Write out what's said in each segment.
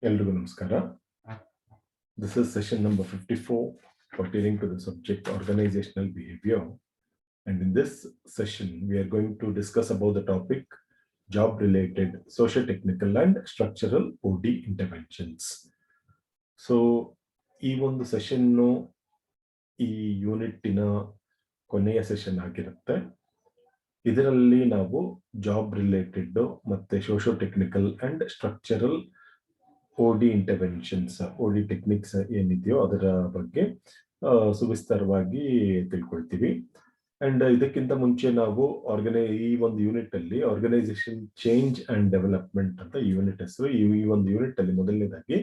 ಎಲ್ರಿಗೂ ನಮಸ್ಕಾರ. This is session number 54 pertaining to the subject organizational behavior. And in this session, we are going to discuss about the topic job-related socio-technical and structural OD interventions. So, ಈ ಒಂದು session ಈ ಯೂನಿಟ್ಟಿನ ಕೊನೆಯ session ಆಗಿರುತ್ತೆ. ಇದರಲ್ಲಿ ನಾವು job related ಮತ್ತೆ socio technical and structural ಓಡಿ interventions, ಓಡಿ ಟೆಕ್ನಿಕ್ಸ್ ಏನಿದೆಯೋ ಅದರ ಬಗ್ಗೆ ಸುವಿಸ್ತಾರವಾಗಿ ತಿಳ್ಕೊಳ್ತೀವಿ. ಅಂಡ್ ಇದಕ್ಕಿಂತ ಮುಂಚೆ ನಾವು ಈ ಒಂದು ಯೂನಿಟ್ ಅಲ್ಲಿ ಆರ್ಗನೈಸೇಷನ್ ಚೇಂಜ್ ಅಂಡ್ ಡೆವಲಪ್ಮೆಂಟ್ ಅಂತ ಯೂನಿಟ್ ಹೆಸರು. ಈ ಒಂದು ಯೂನಿಟ್ ಅಲ್ಲಿ ಮೊದಲನೇದಾಗಿ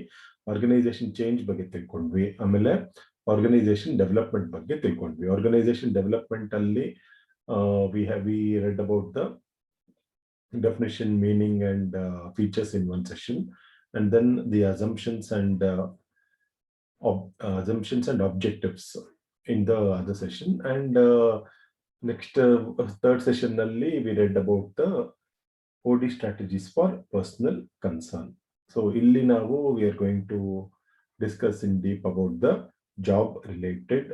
ಆರ್ಗನೈಸೇಷನ್ ಚೇಂಜ್ ಬಗ್ಗೆ ತಿಳ್ಕೊಂಡ್ವಿ, ಆಮೇಲೆ ಆರ್ಗನೈಸೇಷನ್ ಡೆವಲಪ್ಮೆಂಟ್ ಬಗ್ಗೆ ತಿಳ್ಕೊಂಡ್ವಿ. ಆರ್ಗನೈಸೇಷನ್ ಡೆವಲಪ್ಮೆಂಟ್ ಅಲ್ಲಿ we read about the definition, meaning and features in one session, and then the assumptions and objectives in the other session, and next third session nalli we read about the OD strategies for personal concern. So illi ನಾವು we are going to discuss in deep about the job related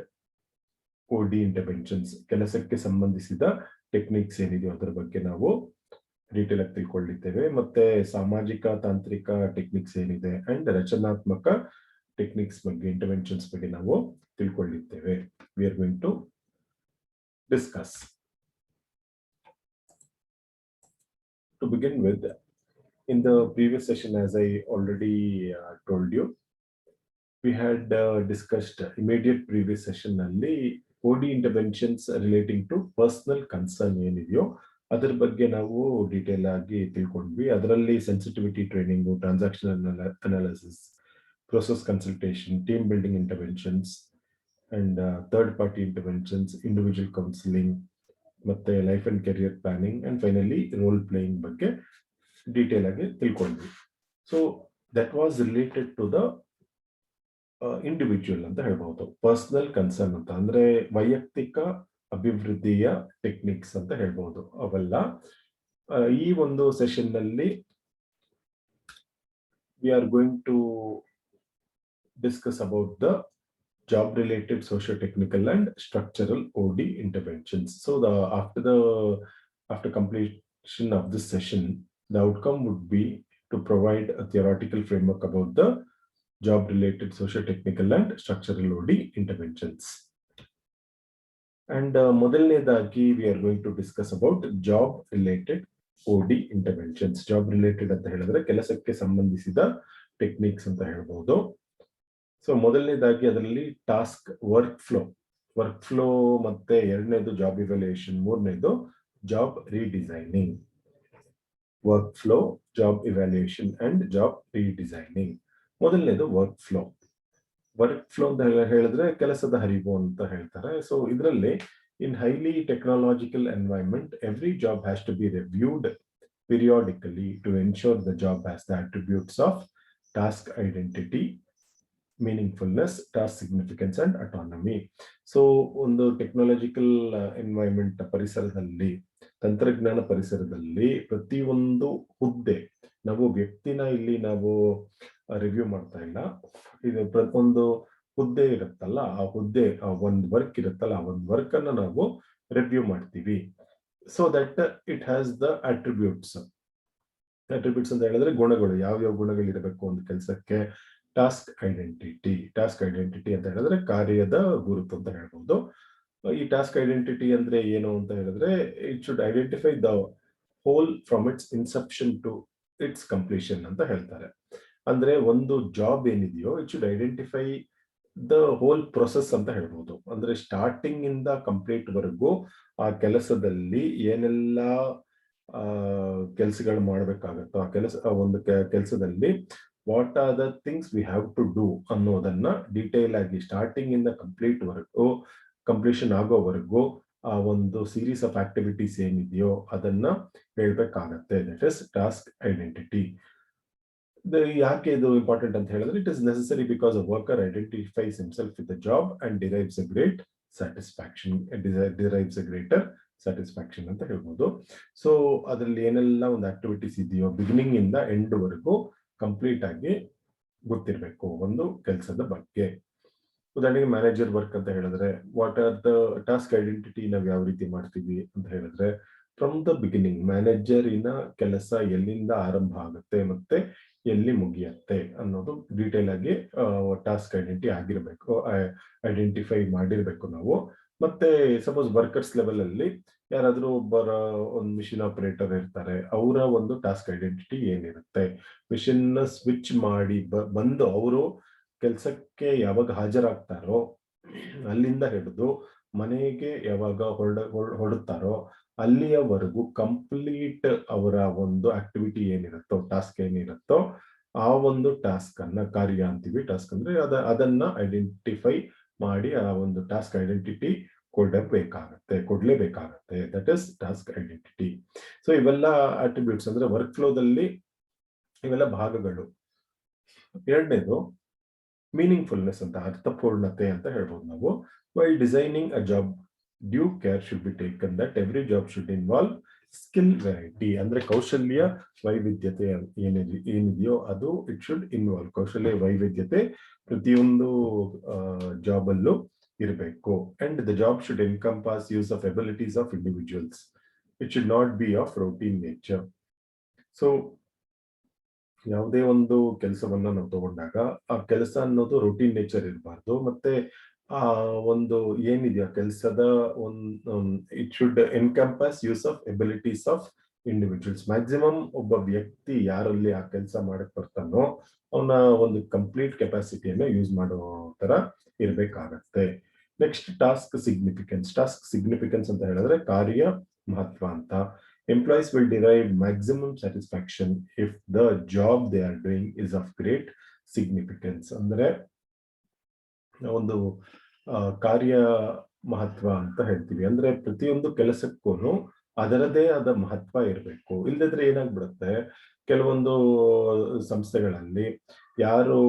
OD interventions, ಕೆಲಸಕ್ಕೆ ಸಂಬಂಧಿಸಿದ techniques ಏನಿದೆಯೋ ಅದರ ಬಗ್ಗೆ ನಾವು detail ಆಗಿ ತಿಳ್ಕೊಳ್ಳಿದ್ದೇವೆ. ಮತ್ತೆ ಸಾಮಾಜಿಕ ತಾಂತ್ರಿಕ ಟೆಕ್ನಿಕ್ಸ್ ಏನಿದೆ ಅಂಡ್ ರಚನಾತ್ಮಕ ಟೆಕ್ನಿಕ್ಸ್ ಬಗ್ಗೆ, ಇಂಟರ್ವೆನ್ಷನ್ಸ್ ಬಗ್ಗೆ ನಾವು ತಿಳ್ಕೊಳ್ಳಿದ್ದೇವೆ. We are going to discuss. To begin with, in the previous session, as I already told you, we had discussed immediate previous session ನಲ್ಲಿ OD interventions relating to personal concern ಏನಿದೆಯೋ ಅದರ ಬಗ್ಗೆ ನಾವು detail ಆಗಿ ತಿಳ್ಕೊಂಡ್ವಿ. ಅದರಲ್ಲಿ sensitivity training, transactional analysis, process consultation, team building interventions and third party interventions, individual counselling, ಮತ್ತೆ life and career planning and finally role playing ಬಗ್ಗೆ ಡೀಟೇಲ್ ಆಗಿ ತಿಳ್ಕೊಂಡ್ವಿ. So that was related to the individual ಅಂತ ಹೇಳ್ಬಹುದು. Personal concern ಅಂತ ಅಂದ್ರೆ ವೈಯಕ್ತಿಕ ಅಭಿವೃದ್ಧಿಯ ಟೆಕ್ನಿಕ್ಸ್ ಅಂತ ಹೇಳ್ಬಹುದು. ಅವೆಲ್ಲ ಈ ಒಂದು ಸೆಷನ್ ನಲ್ಲಿ we are going to discuss about the job related socio technical and structural OD interventions. So after completion of this session, the outcome would be to provide a theoretical framework about the job-related socio-technical and structural OD interventions. And ಮೊದಲನೇದಾಗಿ we are going to discuss about job-related OD interventions. Job-related ಅಂತ ಹೇಳಿದ್ರೆ ಕೆಲಸಕ್ಕೆ ಸಂಬಂಧಿಸಿದ techniques ಅಂತ ಹೇಳ್ಬೋದು. So ಮೊದಲನೇದಾಗಿ ಅದರಲ್ಲಿ task work flow ಮತ್ತೆ ಎರಡನೇದು ಜಾಬ್ ಇವ್ಯಾಲ್ಯೂಯೇಷನ್, ಮೂರನೇದು job ರೀಡಿಸೈನಿಂಗ್. Work flow, job evaluation and job ರೀಡಿಸೈನಿಂಗ್. ಮೊದಲನೇದು ವರ್ಕ್ ಫ್ಲೋ ಅಂತ ಹೇಳಿದ್ರೆ ಕೆಲಸದ ಹರಿವು ಅಂತ ಹೇಳ್ತಾರೆ. ಸೊ ಇದರಲ್ಲಿ in highly technological environment every job has to be reviewed periodically to ensure the job has the attributes of task identity, meaningfulness, task significance and autonomy. So ಒಂದು technological environment ಪರಿಸರದಲ್ಲಿ, ತಂತ್ರಜ್ಞಾನ ಪರಿಸರದಲ್ಲಿ ಪ್ರತಿಯೊಂದು ಹುದ್ದೆ, ನಾವು ವ್ಯಕ್ತಿನ ಇಲ್ಲಿ ನಾವು ರಿವ್ಯೂ ಮಾಡ್ತಾ ಇಲ್ಲ. ಇದು ಒಂದು ಹುದ್ದೆ ಇರುತ್ತಲ್ಲ, ಆ ಹುದ್ದೆ ಒಂದು ವರ್ಕ್ ಇರುತ್ತಲ್ಲ, ಆ ಒಂದು ವರ್ಕ್ ಅನ್ನ ನಾವು ರಿವ್ಯೂ ಮಾಡ್ತೀವಿ. So that it has the attributes ಅಂತ ಹೇಳಿದ್ರೆ ಗುಣಗಳು, ಯಾವ್ಯಾವ ಗುಣಗಳು ಇರಬೇಕು ಒಂದು ಕೆಲಸಕ್ಕೆ. ಟಾಸ್ಕ್ ಐಡೆಂಟಿಟಿ ಅಂತ ಹೇಳಿದ್ರೆ ಕಾರ್ಯದ ಗುರುತು ಅಂತ ಹೇಳ್ಬೋದು. ಈ ಟಾಸ್ಕ್ ಐಡೆಂಟಿಟಿ ಅಂದ್ರೆ ಏನು ಅಂತ ಹೇಳಿದ್ರೆ it should identify the whole from its inception to its completion ಅಂತ ಹೇಳ್ತಾರೆ. ಅಂದ್ರೆ ಒಂದು ಜಾಬ್ ಏನಿದೆಯೋ it should identify the whole process ಅಂತ ಹೇಳ್ಬೋದು. ಅಂದ್ರೆ ಸ್ಟಾರ್ಟಿಂಗ್ ಇಂದ ಕಂಪ್ಲೀಟ್ ವರೆಗೂ ಆ ಕೆಲಸದಲ್ಲಿ ಏನೆಲ್ಲ ಕೆಲಸಗಳು ಮಾಡಬೇಕಾಗತ್ತೋ, ಆ ಒಂದು ಕೆಲಸದಲ್ಲಿ what are the things we have to do ಅನ್ನೋದನ್ನ ಡೀಟೇಲ್ ಆಗಿ ಸ್ಟಾರ್ಟಿಂಗ್ ಇಂದ ಕಂಪ್ಲೀಷನ್ ಆಗೋವರೆಗೂ ಆ ಒಂದು ಸೀರೀಸ್ ಆಫ್ ಆಕ್ಟಿವಿಟೀಸ್ ಏನಿದೆಯೋ ಅದನ್ನ ಹೇಳ್ಬೇಕಾಗತ್ತೆ. That is task identity. ಯಾಕೆ ಇದು ಇಂಪಾರ್ಟೆಂಟ್ ಅಂತ ಹೇಳಿದ್ರೆ it is necessary because a worker identifies himself with the job and derives a greater satisfaction ಅಂತ ಹೇಳ್ಬೋದು. ಸೊ ಅದರಲ್ಲಿ ಏನೆಲ್ಲ ಒಂದು ಆಕ್ಟಿವಿಟೀಸ್ ಇದೆಯೋ ಬಿಗಿನಿಂಗ್ ಇಂದ ಎಂಡ್ ವರೆಗೂ ಕಂಪ್ಲೀಟ್ ಆಗಿ ಗೊತ್ತಿರಬೇಕು ಒಂದು ಕೆಲಸದ ಬಗ್ಗೆ. ಉದಾಹರಣೆಗೆ ಮ್ಯಾನೇಜರ್ ವರ್ಕ್ ಅಂತ ಹೇಳಿದ್ರೆ what are the task identity ನಾವು ಯಾವ ರೀತಿ ಮಾಡ್ತೀವಿ ಅಂತ ಹೇಳಿದ್ರೆ ಫ್ರಮ್ ದ ಬಿಗಿನಿಂಗ್ ಮ್ಯಾನೇಜರಿನ ಕೆಲಸ ಎಲ್ಲಿಂದ ಆರಂಭ ಆಗುತ್ತೆ ಮತ್ತೆ ಎಲ್ಲಿ ಮುಗಿಯುತ್ತೆ ಅನ್ನೋದು ಡೀಟೇಲ್ ಆಗಿ ಟಾಸ್ಕ್ ಐಡೆಂಟಿಫೈ ಮಾಡಿರ್ಬೇಕು ನಾವು. ಮತ್ತೆ ಸಪೋಸ್ ವರ್ಕರ್ಸ್ ಲೆವೆಲ್ ಅಲ್ಲಿ ಯಾರಾದ್ರೂ ಒಬ್ಬರ ಒಂದು ಮಿಷಿನ್ ಆಪರೇಟರ್ ಇರ್ತಾರೆ, ಅವರ ಒಂದು ಟಾಸ್ಕ್ ಐಡೆಂಟಿಟಿ ಏನಿರುತ್ತೆ, ಮಿಷಿನ್ ಸ್ವಿಚ್ ಮಾಡಿ ಬಂದು ಅವರು ಕೆಲಸಕ್ಕೆ ಯಾವಾಗ ಹಾಜರಾಗ್ತಾರೋ ಅಲ್ಲಿಂದ ಹಿಡಿದು ಮನೆಗೆ ಯಾವಾಗ ಹೊರಡುತ್ತಾರೋ ಅಲ್ಲಿಯವರೆಗೂ ಕಂಪ್ಲೀಟ್ ಅವರ ಒಂದು ಆಕ್ಟಿವಿಟಿ ಏನಿರುತ್ತೋ ಟಾಸ್ಕ್ ಏನಿರುತ್ತೋ ಆ ಒಂದು ಟಾಸ್ಕ್ ಅನ್ನ ಕಾರ್ಯ ಅಂತೀವಿ. ಟಾಸ್ಕ್ ಅಂದ್ರೆ ಅದನ್ನ ಐಡೆಂಟಿಫೈ ಮಾಡಿ ಆ ಒಂದು ಟಾಸ್ಕ್ ಐಡೆಂಟಿಟಿ ಕೊಡ್ಲೇಬೇಕಾಗತ್ತೆ. That is task identity. So ಇವೆಲ್ಲ ಅಟ್ರಿಬ್ಯೂಟ್ಸ್ ಅಂದ್ರೆ ವರ್ಕ್ ಫ್ಲೋದಲ್ಲಿ ಇವೆಲ್ಲ ಭಾಗಗಳು. ಎರಡನೇದು ಮೀನಿಂಗ್ಫುಲ್ನೆಸ್ ಅಂತ, ಅರ್ಥಪೂರ್ಣತೆ ಅಂತ ಹೇಳ್ಬೋದು ನಾವು. While designing a job due care should be taken that every job should involve skill variety. ಅಂದ್ರೆ ಕೌಶಲ್ಯ ವೈವಿಧ್ಯತೆ ಏನಿದೆಯೋ ಅದು ಇಟ್ ಶುಡ್ ಇನ್ವಾಲ್ವ್. ಕೌಶಲ್ಯ ವೈವಿಧ್ಯತೆ ಪ್ರತಿಯೊಂದು ಜಾಬ್ ಅಲ್ಲೂ ಇರಬೇಕು. And the job should encompass use of abilities of individuals. It should not be of routine nature. So ಯಾವುದೇ ಒಂದು ಕೆಲಸವನ್ನ ನಾವು ತಗೊಂಡಾಗ ಆ ಕೆಲಸ ಅನ್ನೋದು ರೂಟೀನ್ ನೇಚರ್ ಇರಬಾರ್ದು. ಮತ್ತೆ ಆ ಒಂದು ಏನಿದೆಯಾ ಕೆಲಸದ it should encompass use of abilities of individuals. Maximum ಒಬ್ಬ ವ್ಯಕ್ತಿ ಯಾರಲ್ಲಿ ಆ ಕೆಲಸ ಮಾಡಕ್ ಬರ್ತಾನೋ ಅವನ ಒಂದು ಕಂಪ್ಲೀಟ್ ಕೆಪಾಸಿಟಿಯನ್ನ ಯೂಸ್ ಮಾಡೋ ತರ ಇರ್ಬೇಕಾಗತ್ತೆ. Next task significance. Task significance ಅಂತ ಹೇಳಿದ್ರೆ ಕಾರ್ಯ ಮಹತ್ವ ಅಂತ. Employees will derive maximum satisfaction if the job they are doing is of great significance. ಅಂದ್ರೆ ಒಂದು ಕಾರ್ಯ ಮಹತ್ವ ಅಂತ ಹೇಳ್ತೀವಿ. ಅಂದ್ರೆ ಪ್ರತಿಯೊಂದು ಕೆಲಸಕ್ಕೂ ಅದರದೇ ಆದ ಮಹತ್ವ ಇರಬೇಕು. ಇಲ್ಲದಿದ್ರೆ ಏನಾಗ್ಬಿಡುತ್ತೆ, ಕೆಲವೊಂದು ಸಂಸ್ಥೆಗಳಲ್ಲಿ ಯಾರು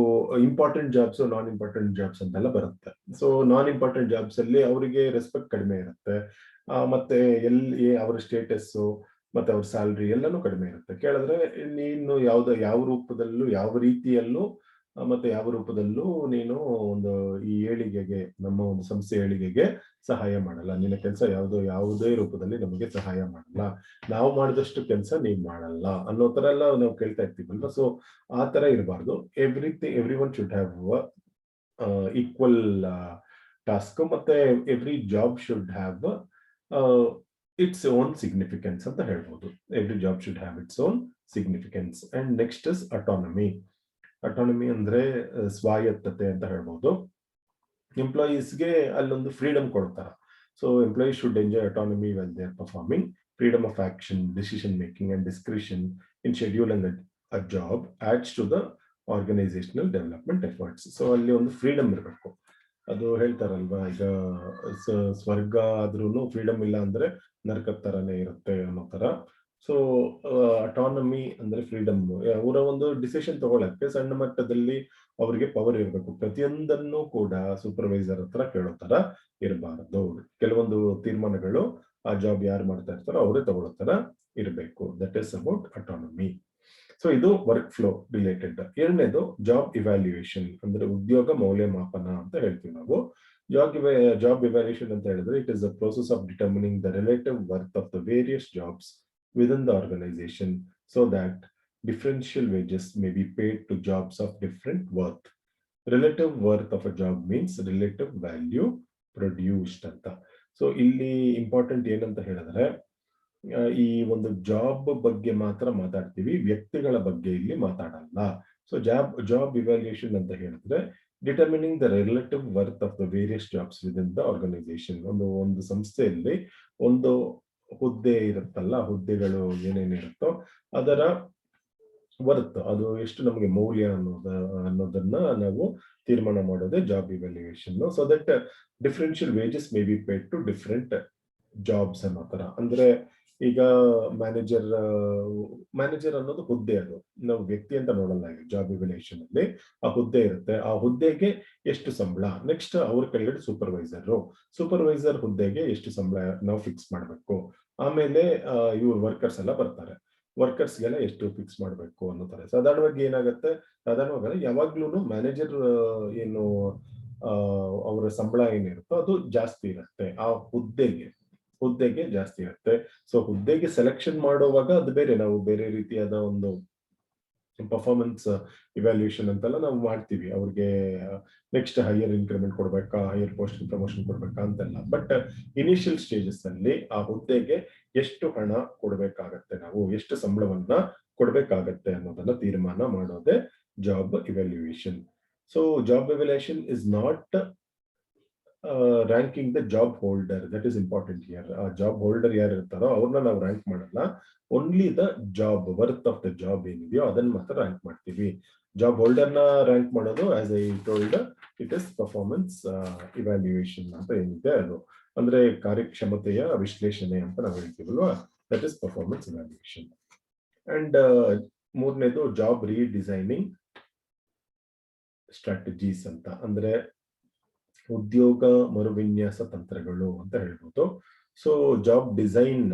ಇಂಪಾರ್ಟೆಂಟ್ ಜಾಬ್ಸ್ ನಾನ್ ಇಂಪಾರ್ಟೆಂಟ್ ಜಾಬ್ಸ್ ಅಂತೆಲ್ಲ ಬರುತ್ತೆ. ಸೊ ನಾನ್ ಇಂಪಾರ್ಟೆಂಟ್ ಜಾಬ್ಸ್ ಅಲ್ಲಿ ಅವರಿಗೆ ರೆಸ್ಪೆಕ್ಟ್ ಕಡಿಮೆ ಇರುತ್ತೆ. ಮತ್ತೆ ಎಲ್ಲಿ ಅವರ ಸ್ಟೇಟಸ್ಸು ಮತ್ತೆ ಅವ್ರ ಸ್ಯಾಲ್ರಿ ಎಲ್ಲಾನು ಕಡಿಮೆ ಇರುತ್ತೆ. ಕೇಳಿದ್ರೆ ನೀನು ಯಾವ ರೂಪದಲ್ಲೂ ಯಾವ ರೀತಿಯಲ್ಲೂ ಮತ್ತೆ ಯಾವ ರೂಪದಲ್ಲೂ ನೀನು ಒಂದು ಈ ಏಳಿಗೆಗೆ ನಮ್ಮ ಒಂದು ಸಂಸ್ಥೆ ಏಳಿಗೆಗೆ ಸಹಾಯ ಮಾಡಲ್ಲ. ನಿನ್ನ ಕೆಲಸ ಯಾವುದೇ ರೂಪದಲ್ಲಿ ನಮಗೆ ಸಹಾಯ ಮಾಡಲ್ಲ. ನಾವು ಮಾಡಿದಷ್ಟು ಕೆಲಸ ನೀವ್ ಮಾಡಲ್ಲ ಅನ್ನೋ ತರ ಎಲ್ಲ ನಾವು ಕೇಳ್ತಾ ಇರ್ತೀವಲ್ವಾ. ಸೊ ಆ ತರ ಇರಬಾರ್ದು. Everyone should have equal task. ಮತ್ತೆ every job should have its own significance ಅಂತ ಹೇಳ್ಬೋದು. Every job should have its own significance. And next is autonomy. Autonomy ಅಂದ್ರೆ ಸ್ವಾಯತ್ತತೆ ಅಂತ ಹೇಳ್ಬೋದು. ಎಂಪ್ಲಾಯೀಸ್ಗೆ ಅಲ್ಲೊಂದು ಫ್ರೀಡಮ್ ಕೊಡ್ತಾರೆ. So employees should enjoy autonomy when they are performing. Freedom of action, decision making and discretion in scheduling a job adds to the organisational development efforts. So ಅಲ್ಲಿ ಒಂದು freedom ಇರಬೇಕು. ಅದು ಹೇಳ್ತಾರಲ್ವಾ, ಈಗ ಸ್ವರ್ಗ ಆದ್ರೂ ಫ್ರೀಡಮ್ ಇಲ್ಲ ಅಂದ್ರೆ ನರಕದ ತರನೇ ಇರುತ್ತೆ ಅನ್ನೋ ತರ. ಸೊ ಅಟಾನಮಿ ಅಂದ್ರೆ ಫ್ರೀಡಮ್. ಅವರ ಒಂದು ಡಿಸಿಷನ್ ತಗೊಳಕ್ಕೆ ಸಣ್ಣ ಮಟ್ಟದಲ್ಲಿ ಅವರಿಗೆ ಪವರ್ ಇರಬೇಕು. ಪ್ರತಿಯೊಂದನ್ನು ಕೂಡ ಸೂಪರ್ವೈಸರ್ ಹತ್ರ ಕೇಳೋ ತರ ಇರಬಾರದು. ಕೆಲವೊಂದು ತೀರ್ಮಾನಗಳು ಆ ಜಾಬ್ ಯಾರು ಮಾಡ್ತಾ ಇರ್ತಾರೋ ಅವರೇ ತಗೊಳ್ಳೋ ತರ ಇರಬೇಕು. That is about autonomy. So ಇದು ವರ್ಕ್ ಫ್ಲೋ ರಿಲೇಟೆಡ್. ಎರಡನೇದು ಜಾಬ್ ಇವ್ಯಾಲ್ಯೂಯೇಷನ್ ಅಂದ್ರೆ ಉದ್ಯೋಗ ಮೌಲ್ಯಮಾಪನ ಅಂತ ಹೇಳ್ತೀವಿ ನಾವು. ಜಾಬ್ ಇವ್ಯಾಲ್ಯೂಯೇಷನ್ ಅಂತ ಹೇಳಿದ್ರೆ it is the process of determining the relative worth of the various jobs within the organization so that differential wages may be paid to jobs of different worth. Relative worth of a job means relative value produced ಅಂತ. So ಇಲ್ಲಿ important ಏನಂತ ಹೇಳಿದ್ರೆ ಈ ಒಂದು job ಬಗ್ಗೆ ಮಾತ್ರ ಮಾತಾಡ್ತೀವಿ, ವ್ಯಕ್ತಿಗಳ ಬಗ್ಗೆ ಇಲ್ಲಿ ಮಾತಾಡಲ್ಲ. ಸೊ ಜಾಬ್ ಇವ್ಯಾಲ್ಯೂಯೇಷನ್ ಅಂತ ಹೇಳಿದ್ರೆ determining the relative worth of the various jobs within the organisation. ಒಂದು ಸಂಸ್ಥೆಯಲ್ಲಿ ಒಂದು ಹುದ್ದೆ ಇರುತ್ತಲ್ಲ, ಹುದ್ದೆಗಳು ಏನೇನಿರುತ್ತೋ ಅದರ ವರ್ತ್, ಅದು ಎಷ್ಟು ನಮಗೆ ಮೌಲ್ಯ ಅನ್ನೋದನ್ನ ನಾವು ತೀರ್ಮಾನ ಮಾಡೋದೇ job evaluation. So that differential wages may be paid to different jobs ಅನ್ನೋ ತರ. ಅಂದ್ರೆ ಈಗ ಮ್ಯಾನೇಜರ್ ಅನ್ನೋದು ಹುದ್ದೆ, ಅದು ನಾವು ವ್ಯಕ್ತಿ ಅಂತ ನೋಡಲ್ಲ. ಈಗ ಜಾಬ್ ಇವ್ಯಾಲ್ಯೂಯೇಷನ್ ಅಲ್ಲಿ ಆ ಹುದ್ದೆ ಇರುತ್ತೆ, ಆ ಹುದ್ದೆಗೆ ಎಷ್ಟು ಸಂಬಳ. ನೆಕ್ಸ್ಟ್ ಅವ್ರ ಕೆಳಗಡೆ ಸೂಪರ್ವೈಸರ್ ಹುದ್ದೆಗೆ ಎಷ್ಟು ಸಂಬಳ ನಾವು ಫಿಕ್ಸ್ ಮಾಡಬೇಕು. ಆಮೇಲೆ ಇವ್ರ ವರ್ಕರ್ಸ್ ಎಲ್ಲ ಬರ್ತಾರೆ. ವರ್ಕರ್ಸ್ಗೆಲ್ಲ ಎಷ್ಟು ಫಿಕ್ಸ್ ಮಾಡಬೇಕು ಅನ್ನೋ ತರ. ಸಾಧಾರಣವಾಗಿ ಏನಾಗುತ್ತೆ, ಸಾಧಾರಣವಾಗಿ ಯಾವಾಗ್ಲೂ ಮ್ಯಾನೇಜರ್ ಏನು ಅವರ ಸಂಬಳ ಏನಿರುತ್ತೋ ಅದು ಜಾಸ್ತಿ ಇರುತ್ತೆ ಆ ಹುದ್ದೆಗೆ ಜಾಸ್ತಿ ಇರುತ್ತೆ. ಸೊ ಹುದ್ದೆಗೆ ಸೆಲೆಕ್ಷನ್ ಮಾಡುವಾಗ ಅದು ಬೇರೆ, ನಾವು ಬೇರೆ ರೀತಿಯಾದ ಒಂದು ಪರ್ಫಾರ್ಮೆನ್ಸ್ ಇವ್ಯಾಲ್ಯೂಯೇಷನ್ ಅಂತೆಲ್ಲ ನಾವು ಮಾಡ್ತೀವಿ. ಅವ್ರಿಗೆ ನೆಕ್ಸ್ಟ್ ಹೈಯರ್ ಇನ್ಕ್ರಿಮೆಂಟ್ ಕೊಡ್ಬೇಕಾ, ಹೈಯರ್ ಪೋಸ್ಟ್ ಪ್ರಮೋಷನ್ ಕೊಡ್ಬೇಕಾ ಅಂತೆಲ್ಲ. ಬಟ್ ಇನಿಷಿಯಲ್ ಸ್ಟೇಜಸ್ ಅಲ್ಲಿ ಆ ಹುದ್ದೆಗೆ ಎಷ್ಟು ಹಣ ಕೊಡ್ಬೇಕಾಗತ್ತೆ, ನಾವು ಎಷ್ಟು ಸಂಬಳವನ್ನ ಕೊಡ್ಬೇಕಾಗತ್ತೆ ಅನ್ನೋದನ್ನ ತೀರ್ಮಾನ ಮಾಡೋದೇ job evaluation. So job evaluation is not ranking the job holder, that is important here. ಆ ಜಾಬ್ ಹೋಲ್ಡರ್ ಯಾರು ಇರ್ತಾರೋ ಅವ್ರನ್ನ ನಾವು ರ್ಯಾಂಕ್ ಮಾಡಲ್ಲ. Only the job, worth of the job ಏನಿದೆಯೋ ಅದನ್ನ ಮಾತ್ರ ರ್ಯಾಂಕ್ ಮಾಡ್ತೀವಿ. ಜಾಬ್ ಹೋಲ್ಡರ್ ನ ರ್ಯಾಂಕ್ ಮಾಡೋದು, as I told, it is performance evaluation ಅಂತ ಏನಿದೆ ಅದು, ಅಂದ್ರೆ ಕಾರ್ಯಕ್ಷಮತೆಯ ವಿಶ್ಲೇಷಣೆ ಅಂತ ನಾವು ಹೇಳ್ತೀವಲ್ವಾ, that is performance evaluation. And ಮೂರನೇದು ಜಾಬ್ ರೀಡಿಸೈನಿಂಗ್ ಸ್ಟ್ರಾಟಜೀಸ್ ಅಂತ, ಅಂದ್ರೆ ಉದ್ಯೋಗ ಮರುವಿನ್ಯಾಸ ತಂತ್ರಗಳು ಅಂತ ಹೇಳ್ಬೋದು. So job design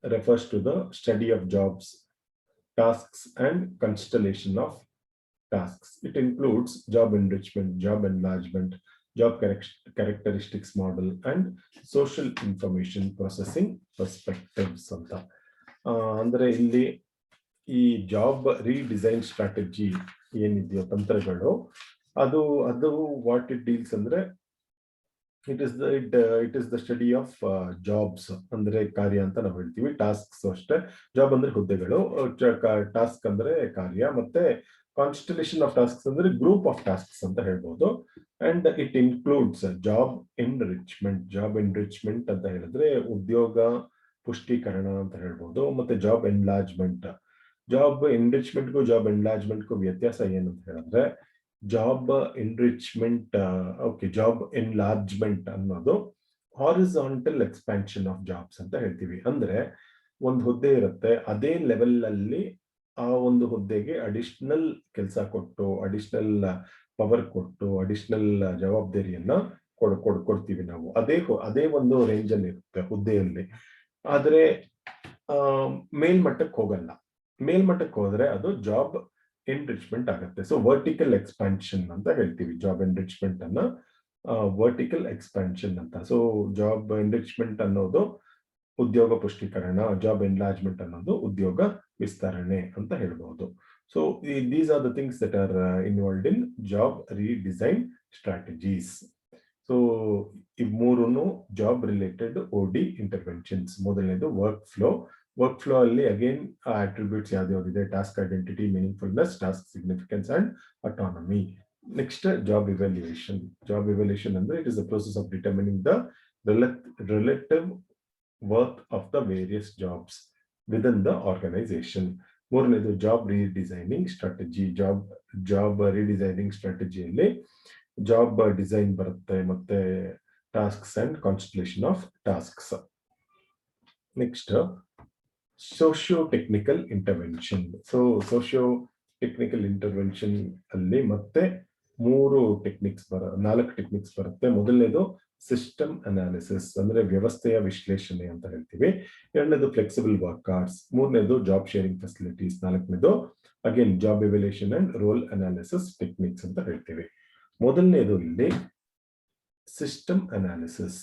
refers to the study of jobs, tasks and constellation of tasks. It includes job enrichment, job enlargement, job characteristics model and social information processing perspectives ಅಂತ. ಅಂದ್ರೆ ಇಲ್ಲಿ ಈ ಜಾಬ್ ರೀಡಿಸೈನ್ ಸ್ಟ್ರಾಟಜಿ ಏನಿದೆಯೋ ತಂತ್ರಗಳು, ಅದು what it deals ಅಂದ್ರೆ it is the study of jobs, ಅಂದ್ರೆ ಕಾರ್ಯ ಅಂತ ನಾವು ಹೇಳ್ತೀವಿ. ಟಾಸ್ಕ್ಸ್ ಅಷ್ಟೇ, ಜಾಬ್ ಅಂದ್ರೆ ಹುದ್ದೆಗಳು, ಟಾಸ್ಕ್ ಅಂದ್ರೆ ಕಾರ್ಯ, ಮತ್ತೆ ಕಾನ್ಸ್ಟಲೇಷನ್ ಆಫ್ ಟಾಸ್ಕ್ಸ್ ಅಂದ್ರೆ ಗ್ರೂಪ್ ಆಫ್ ಟಾಸ್ಕ್ಸ್ ಅಂತ ಹೇಳ್ಬೋದು. And it includes job enrichment ಅಂತ ಹೇಳಿದ್ರೆ ಉದ್ಯೋಗ ಪುಷ್ಟೀಕರಣ ಅಂತ ಹೇಳ್ಬೋದು, ಮತ್ತೆ ಜಾಬ್ ಎನ್ಲಾರ್ಜ್ಮೆಂಟ್. ಜಾಬ್ ಎನ್ರಿಚ್ಮೆಂಟ್ಗೂ ಜಾಬ್ ಎನ್ಲಾರ್ಜ್ಮೆಂಟ್ಗೂ ವ್ಯತ್ಯಾಸ ಏನಂತ ಹೇಳಿದ್ರೆ, ಜಾಬ್ ಎನ್ರಿಚ್ಮೆಂಟ್, ಜಾಬ್ ಎನ್ಲಾರ್ಜ್ಮೆಂಟ್ ಅನ್ನೋದು ಹಾರಿಜಾಂಟಲ್ ಎಕ್ಸ್ಪಾನ್ಷನ್ ಆಫ್ ಜಾಬ್ಸ್ ಅಂತ ಹೇಳ್ತೀವಿ. ಅಂದ್ರೆ ಒಂದು ಹುದ್ದೆ ಇರುತ್ತೆ, ಅದೇ ಲೆವೆಲ್ ಅಲ್ಲಿ ಆ ಒಂದು ಹುದ್ದೆಗೆ ಅಡಿಷನಲ್ ಕೆಲಸ ಕೊಟ್ಟು, ಅಡಿಷನಲ್ ಪವರ್ ಕೊಟ್ಟು, ಅಡಿಷನಲ್ ಜವಾಬ್ದಾರಿಯನ್ನ ಕೊಡ್ತೀವಿ ನಾವು. ಅದೇ ಒಂದು ರೇಂಜ್ ಅಲ್ಲಿ ಇರುತ್ತೆ ಹುದ್ದೆಯಲ್ಲಿ. ಆದ್ರೆ ಮೇಲ್ಮಟ್ಟಕ್ಕೆ ಹೋಗಲ್ಲ. ಮೇಲ್ಮಟ್ಟಕ್ಕೆ ಹೋದ್ರೆ ಅದು ಜಾಬ್ ಎನ್ರಿಚ್ಮೆಂಟ್ ಆಗುತ್ತೆ. ಸೊ ವರ್ಟಿಕಲ್ ಎಕ್ಸ್ಪಾನ್ಷನ್ ಅಂತ ಹೇಳ್ತೀವಿ ಜಾಬ್ ಎನ್ರಿಚ್ಮೆಂಟ್ ಅನ್ನ, ವರ್ಟಿಕಲ್ ಎಕ್ಸ್ಪಾನ್ಷನ್ ಅಂತ. ಸೊ ಜಾಬ್ ಎನ್ರಿಚ್ಮೆಂಟ್ ಅನ್ನೋದು ಉದ್ಯೋಗ ಪುಷ್ಟೀಕರಣ, ಜಾಬ್ ಎನ್ಲಾರ್ಜ್ಮೆಂಟ್ ಅನ್ನೋದು ಉದ್ಯೋಗ ವಿಸ್ತರಣೆ ಅಂತ ಹೇಳ್ಬಹುದು. So these are the things that are involved in job redesign strategies. So ಈ ಮೂರನ್ನು ಜಾಬ್ ರಿಲೇಟೆಡ್ OD ಇಂಟರ್ವೆನ್ಷನ್ಸ್. ಮೊದಲನೇದು ವರ್ಕ್ ಫ್ಲೋ ಅಲ್ಲಿ ಅಗೇನ್ ಅಟ್ರಿಬ್ಯೂಟ್ಸ್ ಯಾವ್ದಿದೆ, task identity, meaningfulness, task significance and autonomy. Next job evaluation ಅಂದ್ರೆ it is the process of determining the relative worth of the various jobs within the organisation. ಮೂರನೇದು job redesigning strategy. Job redesigning ಸ್ಟ್ರಾಟಜಿಯಲ್ಲಿ job design ಬರುತ್ತೆ, ಮತ್ತೆ tasks and constellation of tasks. Next socio technical intervention. So socio technical intervention ಅಲ್ಲಿ ಮತ್ತೆ 4 techniques ಬರುತ್ತೆ. ಮೊದಲನೇದು system analysis, ಅಂದ್ರೆ ವ್ಯವಸ್ಥೆಯ ವಿಶ್ಲೇಷಣೆ ಅಂತ ಹೇಳ್ತೀವಿ. ಎರಡನೇದು ಫ್ಲೆಕ್ಸಿಬಲ್ ವರ್ಕ್ ಅವರ್ಸ್. ಮೂರನೇದು ಜಾಬ್ ಶೇರಿಂಗ್ ಫೆಸಿಲಿಟೀಸ್. ನಾಲ್ಕನೇದು again job evaluation and role analysis techniques ಅಂತ ಹೇಳ್ತೀವಿ. ಮೊದಲನೇದು ಇಲ್ಲಿ ಸಿಸ್ಟಮ್ ಅನಾಲಿಸಿಸ್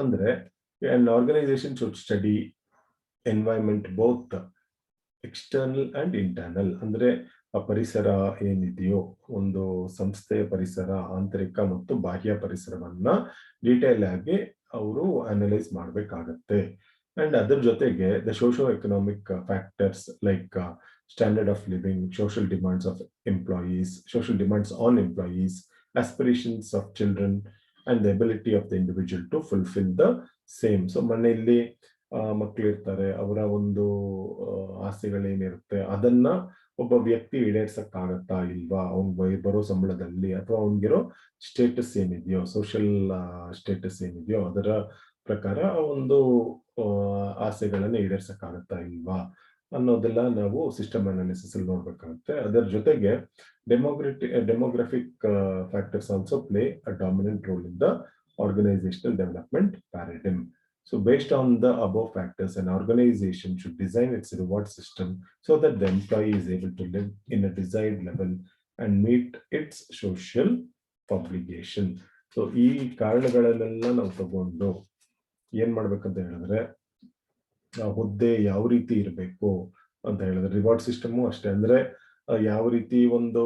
ಅಂದ್ರೆ an organization should study environment both external and internal. ಅಂದ್ರೆ ಆ ಪರಿಸರ ಏನಿದೆಯೋ, ಒಂದು ಸಂಸ್ಥೆಯ ಪರಿಸರ, ಆಂತರಿಕ ಮತ್ತು ಬಾಹ್ಯ ಪರಿಸರವನ್ನ ಡೀಟೇಲ್ ಆಗಿ ಅವರು ಅನಲೈಸ್ ಮಾಡಬೇಕಾಗತ್ತೆ. ಅಂಡ್ ಅದ್ರ ಜೊತೆಗೆ the socio economic factors like standard of living, social demands on employees, aspirations of children and the ability of the individual to fulfill the same. So ಮನೆಯಲ್ಲಿ ಮಕ್ಕಳು ಇರ್ತಾರೆ, ಅವರ ಒಂದು ಆಸೆಗಳೇನಿರುತ್ತೆ ಅದನ್ನ ಒಬ್ಬ ವ್ಯಕ್ತಿ ಈಡೇರ್ಸಕ್ಕಾಗತ್ತಾ ಇಲ್ವಾ, ಅವ್ನ್ ಬರೋ ಸಂಬಳದಲ್ಲಿ, ಅಥವಾ ಅವ್ನಿಗಿರೋ ಸ್ಟೇಟಸ್ ಏನಿದೆಯೋ, ಸೋಷಿಯಲ್ ಸ್ಟೇಟಸ್ ಏನಿದೆಯೋ ಅದರ ಪ್ರಕಾರ ಒಂದು ಆಸೆಗಳನ್ನ ಈಡೇರ್ಸಕ್ಕಾಗತ್ತಾ ಇಲ್ವಾ ಅನ್ನೋದೆಲ್ಲ ನಾವು ಸಿಸ್ಟಮ್ ಅನಾಲಿಸಿಸ್ ಅಲ್ಲಿ ನೋಡ್ಬೇಕಾಗುತ್ತೆ. ಅದರ ಜೊತೆಗೆ demographic factors also play a dominant role in the organisational development paradigm. So based on the above factors, an organization should design its reward system so that the employee is able to live in a desired level and meet its social obligation. So ಈ ಕಾರಣಗಳನ್ನೆಲ್ಲ ನಾವು ತಗೊಂಡು ಏನ್ ಮಾಡ್ಬೇಕಂತ ಹೇಳಿದ್ರೆ, ಆ ಹುದ್ದೆ ಯಾವ ರೀತಿ ಇರಬೇಕು ಅಂತ ಹೇಳಿದ್ರೆ, ರಿವಾರ್ಡ್ ಸಿಸ್ಟಮು ಅಷ್ಟೇ. ಅಂದ್ರೆ ಯಾವ ರೀತಿ ಒಂದು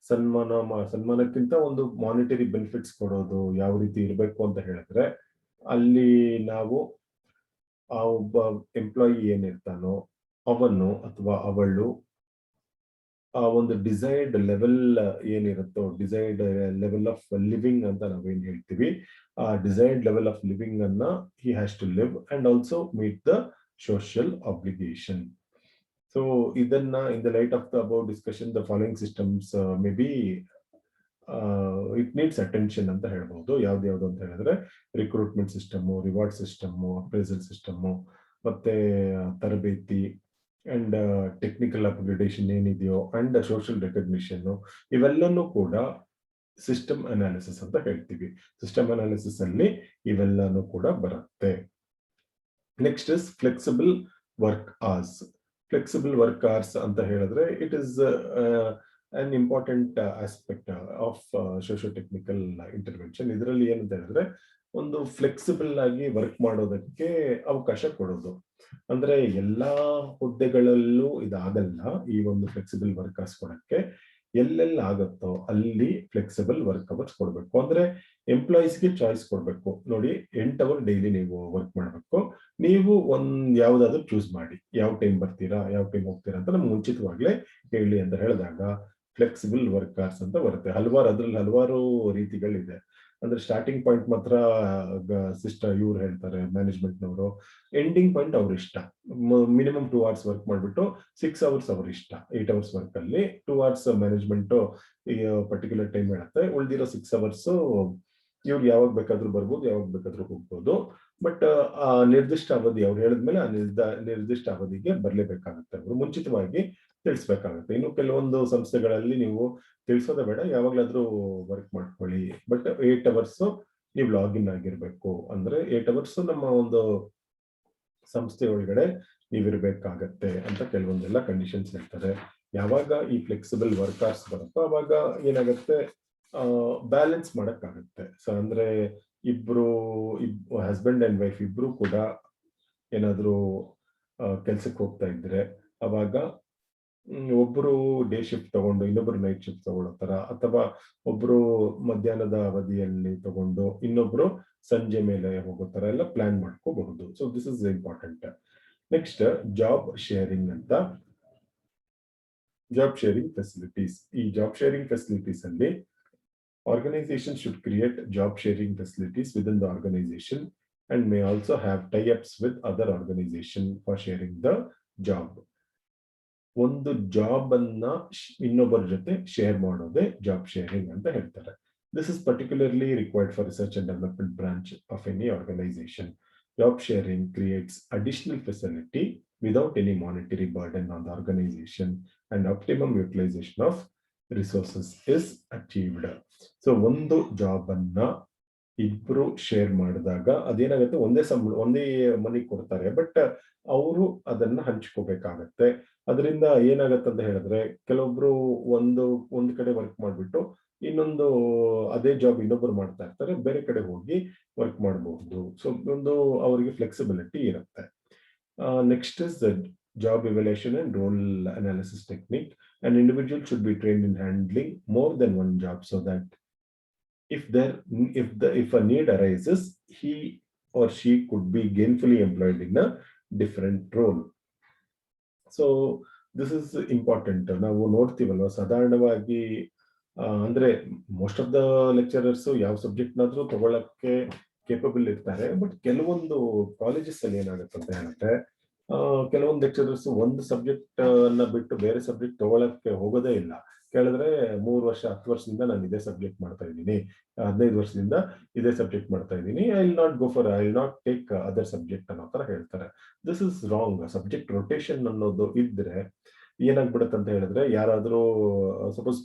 ಸನ್ಮಾನಕ್ಕಿಂತ ಒಂದು ಮಾನಿಟರಿ ಬೆನಿಫಿಟ್ಸ್ ಕೊಡೋದು ಯಾವ ರೀತಿ ಇರಬೇಕು ಅಂತ ಹೇಳಿದ್ರೆ, ಅಲ್ಲಿ ನಾವು ಆ ಒಬ್ಬ ಎಂಪ್ಲಾಯಿ ಏನಿರ್ತಾನೋ ಅವನು ಅಥವಾ ಅವಳು ಆ ಒಂದು ಡಿಸೈರ್ಡ್ ಲೆವೆಲ್ ಏನಿರುತ್ತೋ, ಡಿಸೈರ್ಡ್ ಲೆವೆಲ್ ಆಫ್ ಲಿವಿಂಗ್ ಅಂತ ನಾವೇನ್ ಹೇಳ್ತೀವಿ, ಆ ಡಿಸೈರ್ಡ್ ಲೆವೆಲ್ ಆಫ್ ಲಿವಿಂಗ್ ಅನ್ನ he has to live and also meet the social obligation. So ಇದನ್ನ in the light of the above discussion the following systems may be it needs attention ಅಂತ ಹೇಳ್ಬಹುದು. ಯಾವ್ದು ಅಂತ ಹೇಳಿದ್ರೆ, recruitment system, reward system, appraisal system, ಮತ್ತೆ ತರಬೇತಿ and technical upgradation ಏನಿದೆಯೋ and social recognition, ಇವೆಲ್ಲನೂ ಕೂಡ ಸಿಸ್ಟಮ್ ಅನಾಲಿಸಿಸ್ ಅಂತ ಹೇಳ್ತೀವಿ. ಸಿಸ್ಟಮ್ ಅನಾಲಿಸಿಸ್ ಅಲ್ಲಿ ಇವೆಲ್ಲನೂ ಕೂಡ ಬರುತ್ತೆ. Next is flexible work hours. Flexible work hours ಅಂತ ಹೇಳಿದ್ರೆ, it is an important aspect of socio-technical intervention. ಇದರಲ್ಲಿ ಏನಂತ ಹೇಳಿದ್ರೆ, ಒಂದು ಫ್ಲೆಕ್ಸಿಬಲ್ ಆಗಿ ವರ್ಕ್ ಮಾಡೋದಕ್ಕೆ ಅವಕಾಶ ಕೊಡೋದು. ಅಂದ್ರೆ ಎಲ್ಲಾ ಹುದ್ದೆಗಳಲ್ಲೂ ಇದಾಗಲ್ಲ ಈ ಒಂದು ಫ್ಲೆಕ್ಸಿಬಲ್ ವರ್ಕ್ ಅವರ್ಸ್ ಕೊಡಕ್ಕೆ. ಎಲ್ಲೆಲ್ಲ ಆಗುತ್ತೋ ಅಲ್ಲಿ ಫ್ಲೆಕ್ಸಿಬಲ್ ವರ್ಕ್ ಅವರ್ಸ್ ಕೊಡ್ಬೇಕು. ಅಂದ್ರೆ ಎಂಪ್ಲಾಯೀಸ್ಗೆ ಚಾಯ್ಸ್ ಕೊಡ್ಬೇಕು. ನೋಡಿ, 8 ಅವರ್ ಡೈಲಿ ನೀವು ವರ್ಕ್ ಮಾಡ್ಬೇಕು, ನೀವು ಯಾವ್ದಾದ್ರು ಚೂಸ್ ಮಾಡಿ, ಯಾವ ಟೈಮ್ ಬರ್ತೀರಾ, ಯಾವ ಟೈಮ್ ಹೋಗ್ತೀರಾ ಅಂತ ನಮ್ಗೆ ಮುಂಚಿತವಾಗ್ಲೇ ಹೇಳಿ ಅಂತ ಹೇಳಿದಾಗ ಫ್ಲೆಕ್ಸಿಬಲ್ ವರ್ಕ್ ಅವರ್ಸ್ ಅಂತ ಬರುತ್ತೆ. ಅದ್ರಲ್ಲಿ ಹಲವಾರು ರೀತಿಗಳಿದೆ. ಅಂದ್ರೆ ಸ್ಟಾರ್ಟಿಂಗ್ ಪಾಯಿಂಟ್ ಮಾತ್ರ ಸಿಸ್ಟಮ್ ಇವ್ರು ಹೇಳ್ತಾರೆ, ಮ್ಯಾನೇಜ್ಮೆಂಟ್ನವರು. ಎಂಡಿಂಗ್ ಪಾಯಿಂಟ್ ಅವ್ರ ಇಷ್ಟ. ಮಿನಿಮಮ್ 2 ಅವರ್ಸ್ ವರ್ಕ್ ಮಾಡ್ಬಿಟ್ಟು 6 ಅವರ್ಸ್ ಅವ್ರ ಇಷ್ಟ. 8 ಅವರ್ಸ್ ವರ್ಕ್ ಅಲ್ಲಿ 2 ಅವರ್ಸ್ ಮ್ಯಾನೇಜ್ಮೆಂಟ್ ಪರ್ಟಿಕ್ಯುಲರ್ ಟೈಮ್ ಹೇಳುತ್ತೆ, ಉಳಿದಿರೋ 6 ಅವರ್ಸ್ ಇವ್ರು ಯಾವಾಗ ಬೇಕಾದ್ರೂ ಬರ್ಬೋದು, ಯಾವಾಗ ಬೇಕಾದ್ರೂ ಹೋಗ್ಬೋದು. ಬಟ್ ಆ ನಿರ್ದಿಷ್ಟ ಅವಧಿ ಅವ್ರು ಹೇಳಿದ್ಮೇಲೆ ಆ ನಿರ್ದಿಷ್ಟ ಅವಧಿಗೆ ಬರ್ಲೇಬೇಕಾಗುತ್ತೆ. ಅವರು ಮುಂಚಿತವಾಗಿ ತಿಳಿಸ್ಬೇಕಾಗುತ್ತೆ. ಇನ್ನು ಕೆಲವೊಂದು ಸಂಸ್ಥೆಗಳಲ್ಲಿ ನೀವು ತಿಳಿಸೋದೇ ಬೇಡ, ಯಾವಾಗ್ಲಾದ್ರೂ ವರ್ಕ್ ಮಾಡ್ಕೊಳ್ಳಿ, ಬಟ್ 8 ಅವರ್ಸ್ ನೀವು ಲಾಗಿನ್ ಆಗಿರ್ಬೇಕು. ಅಂದ್ರೆ 8 ಅವರ್ಸ್ ನಮ್ಮ ಒಂದು ಸಂಸ್ಥೆ ಒಳಗಡೆ ನೀವಿರ್ಬೇಕಾಗತ್ತೆ ಅಂತ ಕೆಲವೊಂದೆಲ್ಲ ಕಂಡೀಷನ್ಸ್ ಹೇಳ್ತಾರೆ. ಯಾವಾಗ ಈ ಫ್ಲೆಕ್ಸಿಬಲ್ ವರ್ಕ್ ಅವರ್ಸ್ ಬರುತ್ತೋ ಅವಾಗ ಏನಾಗುತ್ತೆ, ಬ್ಯಾಲೆನ್ಸ್ ಮಾಡಕ್ಕಾಗತ್ತೆ. ಸೊ ಅಂದ್ರೆ ಇಬ್ರು ಹಸ್ಬೆಂಡ್ ಅಂಡ್ ವೈಫ್ ಇಬ್ರು ಕೂಡ ಏನಾದ್ರು ಕೆಲ್ಸಕ್ಕೆ ಹೋಗ್ತಾ ಇದ್ರೆ, ಅವಾಗ ಒಬ್ರು ಡೇ ಶಿಫ್ಟ್ ತಗೊಂಡು ಇನ್ನೊಬ್ರು ನೈಟ್ ಶಿಫ್ಟ್ ತಗೊಳ್ಳೋ ತರ, ಅಥವಾ ಒಬ್ರು ಮಧ್ಯಾಹ್ನದ ಅವಧಿಯಲ್ಲಿ ತಗೊಂಡು ಇನ್ನೊಬ್ರು ಸಂಜೆ ಮೇಲೆ ಹೋಗೋ ತರ ಎಲ್ಲ ಪ್ಲಾನ್ ಮಾಡ್ಕೋಬಹುದು. So this is important. Next, job sharing ಅಂತ. Job sharing facilities. ಈ ಜಾಬ್ ಶೇರಿಂಗ್ ಫೆಸಿಲಿಟೀಸ್ ಅಲ್ಲಿ organizations should create job sharing facilities within the organization and may also have tie-ups with other organizations for sharing the job. ಒಂದು job ಅನ್ನ ಇನ್ನೊಬ್ಬರ ಜೊತೆ share ಮಾಡೋದೇ job sharing ಅಂತ ಹೇಳ್ತಾರೆ. This is particularly required for research and development branch of any organization. Job sharing creates additional facility without any monetary burden on the organization, and optimum utilization of resources is achieved. So ಒಂದು job ಅನ್ನ ಇಬ್ರು share ಮಾಡಿದಾಗ ಅದೇನಾಗುತ್ತೆ, ಒಂದೇ ಮನಿ ಕೊಡ್ತಾರೆ, but ಅವರು ಅದನ್ನ ಹಂಚ್ಕೋಬೇಕಾಗತ್ತೆ. ಅದರಿಂದ ಏನಾಗತ್ತೆ ಅಂತ ಹೇಳಿದ್ರೆ, ಕೆಲವೊಬ್ರು ಒಂದು ಕಡೆ ವರ್ಕ್ ಮಾಡ್ಬಿಟ್ಟು ಇನ್ನೊಂದು ಅದೇ ಜಾಬ್ ಇನ್ನೊಬ್ರು ಮಾಡ್ತಾ ಇರ್ತಾರೆ, ಬೇರೆ ಕಡೆ ಹೋಗಿ ವರ್ಕ್ ಮಾಡಬಹುದು. ಸೊ ಒಂದು ಅವರಿಗೆ ಫ್ಲೆಕ್ಸಿಬಿಲಿಟಿ ಇರುತ್ತೆ. Next is job evaluation and role analysis technique. An individual should be trained in handling more than one job so that if a need arises, he or she could be gainfully employed in a different role. So this is important. ನಾವು ನೋಡ್ತೀವಲ್ವ, ಸಾಧಾರಣವಾಗಿ ಅಂದ್ರೆ most of the lecturers ಯಾವ subject ನಾದ್ರೂ ತಗೊಳಕ್ಕೆ capable ಇರ್ತಾರೆ. But ಕೆಲವೊಂದು colleges ಅಲ್ಲಿ ಏನಾಗುತ್ತೆ ಅಂತ ಹೇಳಿದ್ರೆ, ಕೆಲವೊಂದು ಲೆಕ್ಚರರ್ಸ್ ಒಂದು ಸಬ್ಜೆಕ್ಟ್ ಅನ್ನ ಬಿಟ್ಟು ಬೇರೆ ಸಬ್ಜೆಕ್ಟ್ ತಗೊಳಕ್ಕೆ ಹೋಗೋದೇ ಇಲ್ಲ. ಕೇಳಿದ್ರೆ 3 ವರ್ಷ 10 ವರ್ಷದಿಂದ ನಾನು ಇದೇ ಸಬ್ಜೆಕ್ಟ್ ಮಾಡ್ತಾ ಇದ್ದೀನಿ, 15 ವರ್ಷದಿಂದ ಇದೇ ಸಬ್ಜೆಕ್ಟ್ ಮಾಡ್ತಾ ಇದ್ದೀನಿ, I will not take other subject ಅನ್ನೋ ತರ ಹೇಳ್ತಾರೆ. This is wrong. Subject rotation ಅನ್ನೋದು ಇದ್ರೆ ಏನಾಗ್ಬಿಡುತ್ತೆ ಅಂತ ಹೇಳಿದ್ರೆ, ಯಾರಾದ್ರೂ ಸಪೋಸ್